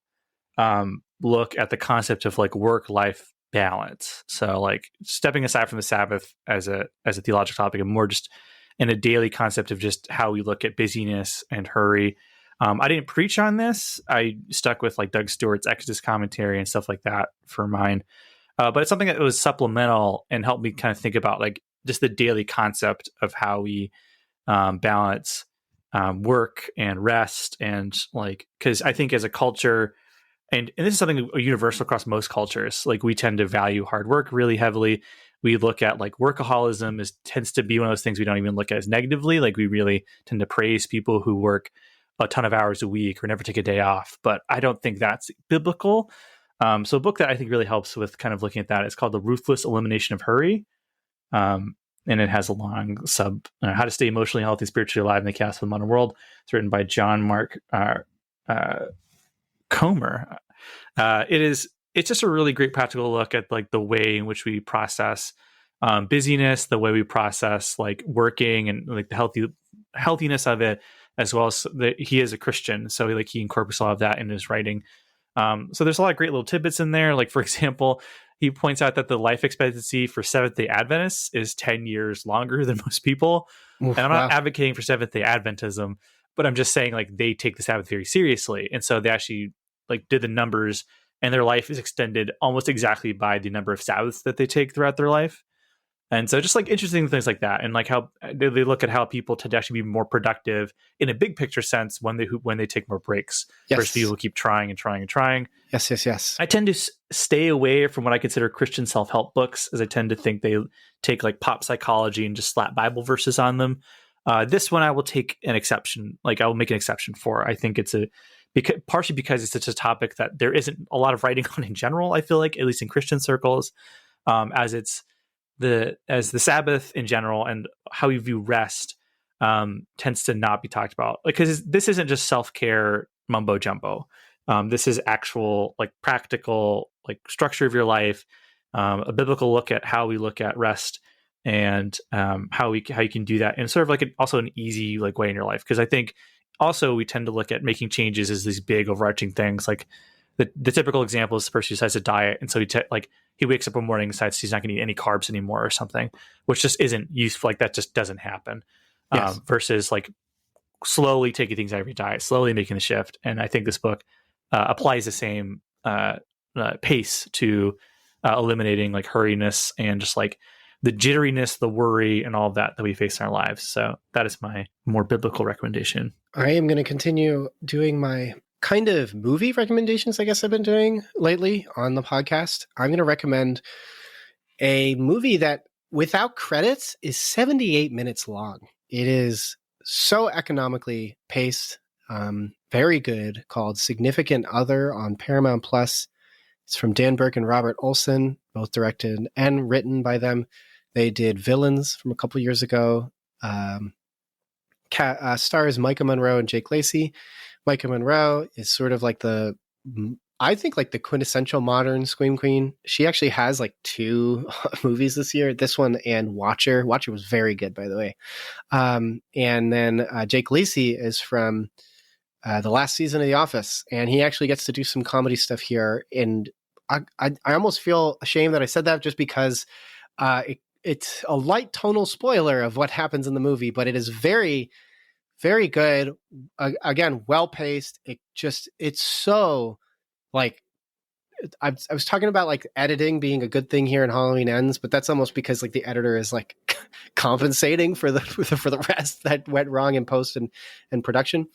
look at the concept of like work-life balance. So like stepping aside from the Sabbath as a theological topic and more just in a daily concept of just how we look at busyness and hurry. I didn't preach on this. I stuck with like Doug Stewart's Exodus commentary and stuff like that for mine. But it's something that was supplemental and helped me kind of think about like just the daily concept of how we balance work and rest. And like, because I think as a culture, and this is something universal across most cultures, like we tend to value hard work really heavily. We look at like workaholism tends to be one of those things we don't even look at as negatively. Like we really tend to praise people who work a ton of hours a week or never take a day off. But I don't think that's biblical. So a book that I think really helps with kind of looking at that is called The Ruthless Elimination of Hurry. And it has a long How to Stay Emotionally Healthy, Spiritually Alive in the Chaos of the Modern World. It's written by John Mark Comer. It's just a really great practical look at like the way in which we process busyness, the way we process like working and like the healthiness of it, as well as he is a Christian. So he incorporates a lot of that in his writing. So there's a lot of great little tidbits in there. Like, for example, he points out that the life expectancy for Seventh-day Adventists is 10 years longer than most people. Oof, and I'm not advocating for Seventh-day Adventism, but I'm just saying like they take the Sabbath very seriously. And so they actually like did the numbers, and their life is extended almost exactly by the number of Sabbaths that they take throughout their life. And so just like interesting things like that. And like how they look at how people tend to actually be more productive in a big picture sense when they take more breaks versus people who keep trying and trying and trying. Yes. I tend to stay away from what I consider Christian self-help books, as I tend to think they take like pop psychology and just slap Bible verses on them. This one I will take an exception. Like I will make an exception for. I think it's partially because it's such a topic that there isn't a lot of writing on in general. I feel like, at least in Christian circles, as the Sabbath in general and how you view rest tends to not be talked about. Like, because this isn't just self-care mumbo jumbo. This is actual like practical like structure of your life, a biblical look at how we look at rest and how you can do that in sort of like also an easy like way in your life. Because I think also we tend to look at making changes as these big overarching things. Like the typical example is the person who decides to diet, and so he wakes up one morning and decides he's not going to eat any carbs anymore or something, which just isn't useful. Like that just doesn't happen. Yes. Versus like slowly taking things out of your diet, slowly making the shift. And I think this book applies the same pace to eliminating like hurriness and just like the jitteriness, the worry, and all of that we face in our lives. So that is my more biblical recommendation. I am going to continue doing my kind of movie recommendations, I guess I've been doing lately on the podcast. I'm going to recommend a movie that, without credits, is 78 minutes long. It is so economically paced, very good, called Significant Other on Paramount Plus. It's from Dan Burke and Robert Olson, both directed and written by them. They did Villains from a couple years ago. Stars Micah Monroe and Jake Lacey. Micah Monroe is sort of like I think like the quintessential modern Scream Queen. She actually has like 2 movies this year, this one and Watcher. Watcher was very good, by the way. And then Jake Lacey is from the last season of The Office, and he actually gets to do some comedy stuff here. And I almost feel ashamed that I said that, just because it's a light tonal spoiler of what happens in the movie, but it is very, very good. Again, well paced. It's so like, I was talking about like editing being a good thing here in Halloween Ends, but that's almost because like the editor is like compensating for the rest that went wrong in post and production,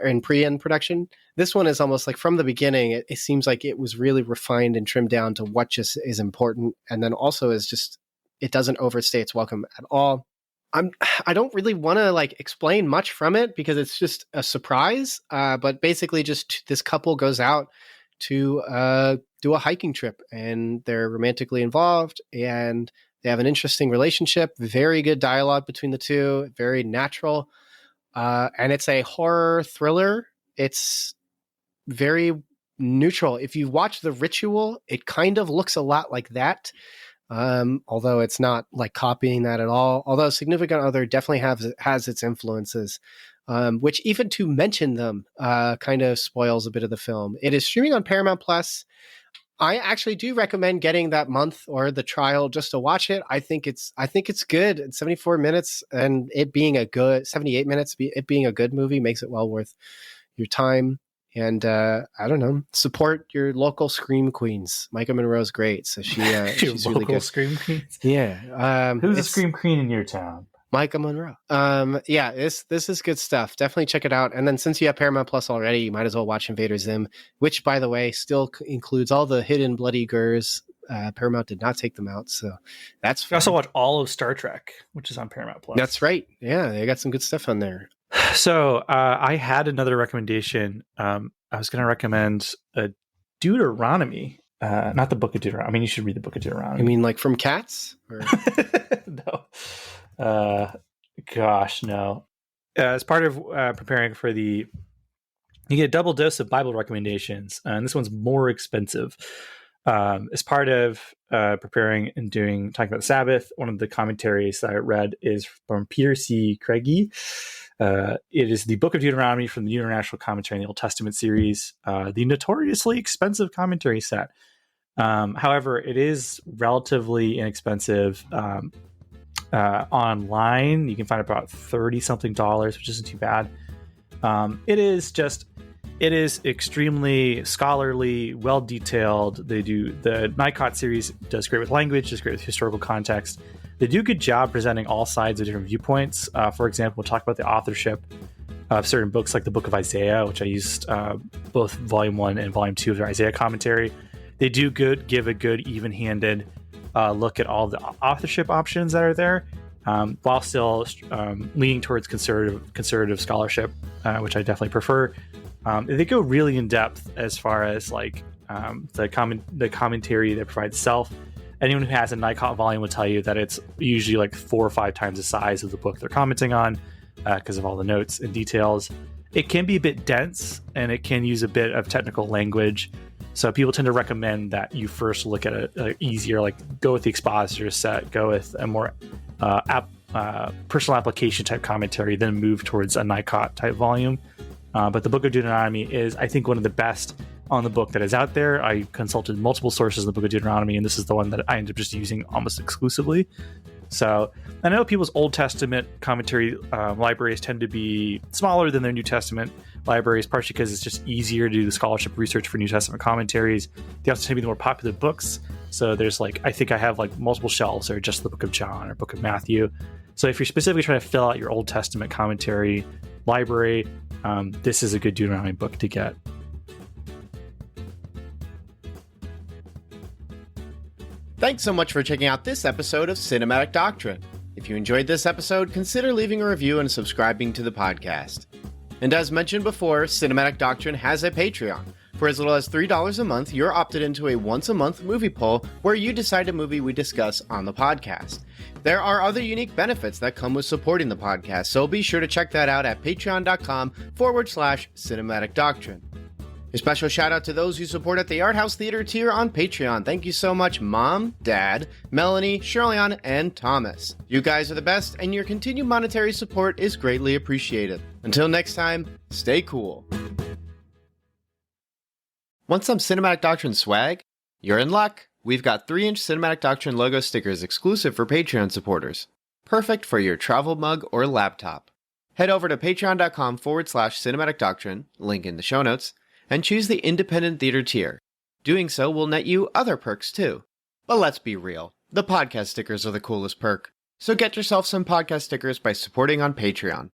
in pre-end production. This one is almost like from the beginning, it seems like it was really refined and trimmed down to what just is important, and then also is just, it doesn't overstay its welcome at all. I don't really want to like explain much from it because it's just a surprise. But basically, just this couple goes out to do a hiking trip, and they're romantically involved, and they have an interesting relationship. Very good dialogue between the two, very natural, and it's a horror thriller. It's very neutral. If you watch The Ritual, it kind of looks a lot like that. Although it's not like copying that at all. Although Significant Other definitely has its influences, which even to mention them kind of spoils a bit of the film. It is streaming on Paramount Plus. I actually do recommend getting that month or the trial just to watch it. I think it's good. It's 74 minutes, and it being a good 78 minutes, it being a good movie makes it well worth your time. And I don't know, support your local Scream Queens. Micah Monroe's great, so she's really good. Scream Queens. Yeah. Who's a Scream Queen in your town? Micah Monroe. Yeah, this is good stuff. Definitely check it out. And then since you have Paramount Plus already, you might as well watch Invader Zim, which, by the way, still includes all the hidden bloody gurs. Paramount did not take them out, so that's fun. You also watch all of Star Trek, which is on Paramount Plus. That's right. Yeah, they got some good stuff on there. So I had another recommendation. I was going to recommend Deuteronomy, not the Book of Deuteronomy. I mean, you should read the Book of Deuteronomy. You mean like from Cats? Or? No. Gosh, no. As part of preparing for you get a double dose of Bible recommendations, and this one's more expensive. As part of preparing and talking about the Sabbath, one of the commentaries that I read is from Peter C. Craigie. It is the Book of Deuteronomy from the International Commentary in the Old Testament series, the notoriously expensive commentary set. However, it is relatively inexpensive online. You can find about $30-something, which isn't too bad. It is extremely scholarly, well detailed. The Nikot series does great with language, does great with historical context. They do a good job presenting all sides of different viewpoints. For example, we'll talk about the authorship of certain books like the Book of Isaiah, which I used both Volume 1 and Volume 2 of their Isaiah commentary. They do give a good, even-handed look at all the authorship options that are there, while still leaning towards conservative scholarship, which I definitely prefer. They go really in depth as far as like the commentary they provide itself. Anyone who has a Nikon volume will tell you that it's usually like 4 or 5 times the size of the book they're commenting on because of all the notes and details. It can be a bit dense, and it can use a bit of technical language. So people tend to recommend that you first look at a easier, like go with the expositor set, go with a more personal application type commentary, then move towards a Nikot type volume. But the Book of Deuteronomy is, I think, one of the best on the book that is out there. I consulted multiple sources in the Book of Deuteronomy, and this is the one that I ended up just using almost exclusively. So I know people's Old Testament commentary libraries tend to be smaller than their New Testament libraries, partially because it's just easier to do the scholarship research for New Testament commentaries. They also tend to be the more popular books. So there's I think I have multiple shelves that are just the Book of John or Book of Matthew. So if you're specifically trying to fill out your Old Testament commentary library, this is a good Deuteronomy book to get. Thanks so much for checking out this episode of Cinematic Doctrine. If you enjoyed this episode, consider leaving a review and subscribing to the podcast. And as mentioned before, Cinematic Doctrine has a Patreon. For as little as $3 a month, you're opted into a once-a-month movie poll where you decide a movie we discuss on the podcast. There are other unique benefits that come with supporting the podcast, so be sure to check that out at patreon.com/Cinematic Doctrine. A special shout out to those who support at the Art House Theater tier on Patreon. Thank you so much, Mom, Dad, Melanie, Shirleyan, and Thomas. You guys are the best, and your continued monetary support is greatly appreciated. Until next time, stay cool. Want some Cinematic Doctrine swag? You're in luck. We've got 3-inch Cinematic Doctrine logo stickers exclusive for Patreon supporters. Perfect for your travel mug or laptop. Head over to patreon.com/Cinematic Doctrine, link in the show notes, and choose the Independent Theater tier. Doing so will net you other perks too. But let's be real, the podcast stickers are the coolest perk. So get yourself some podcast stickers by supporting on Patreon.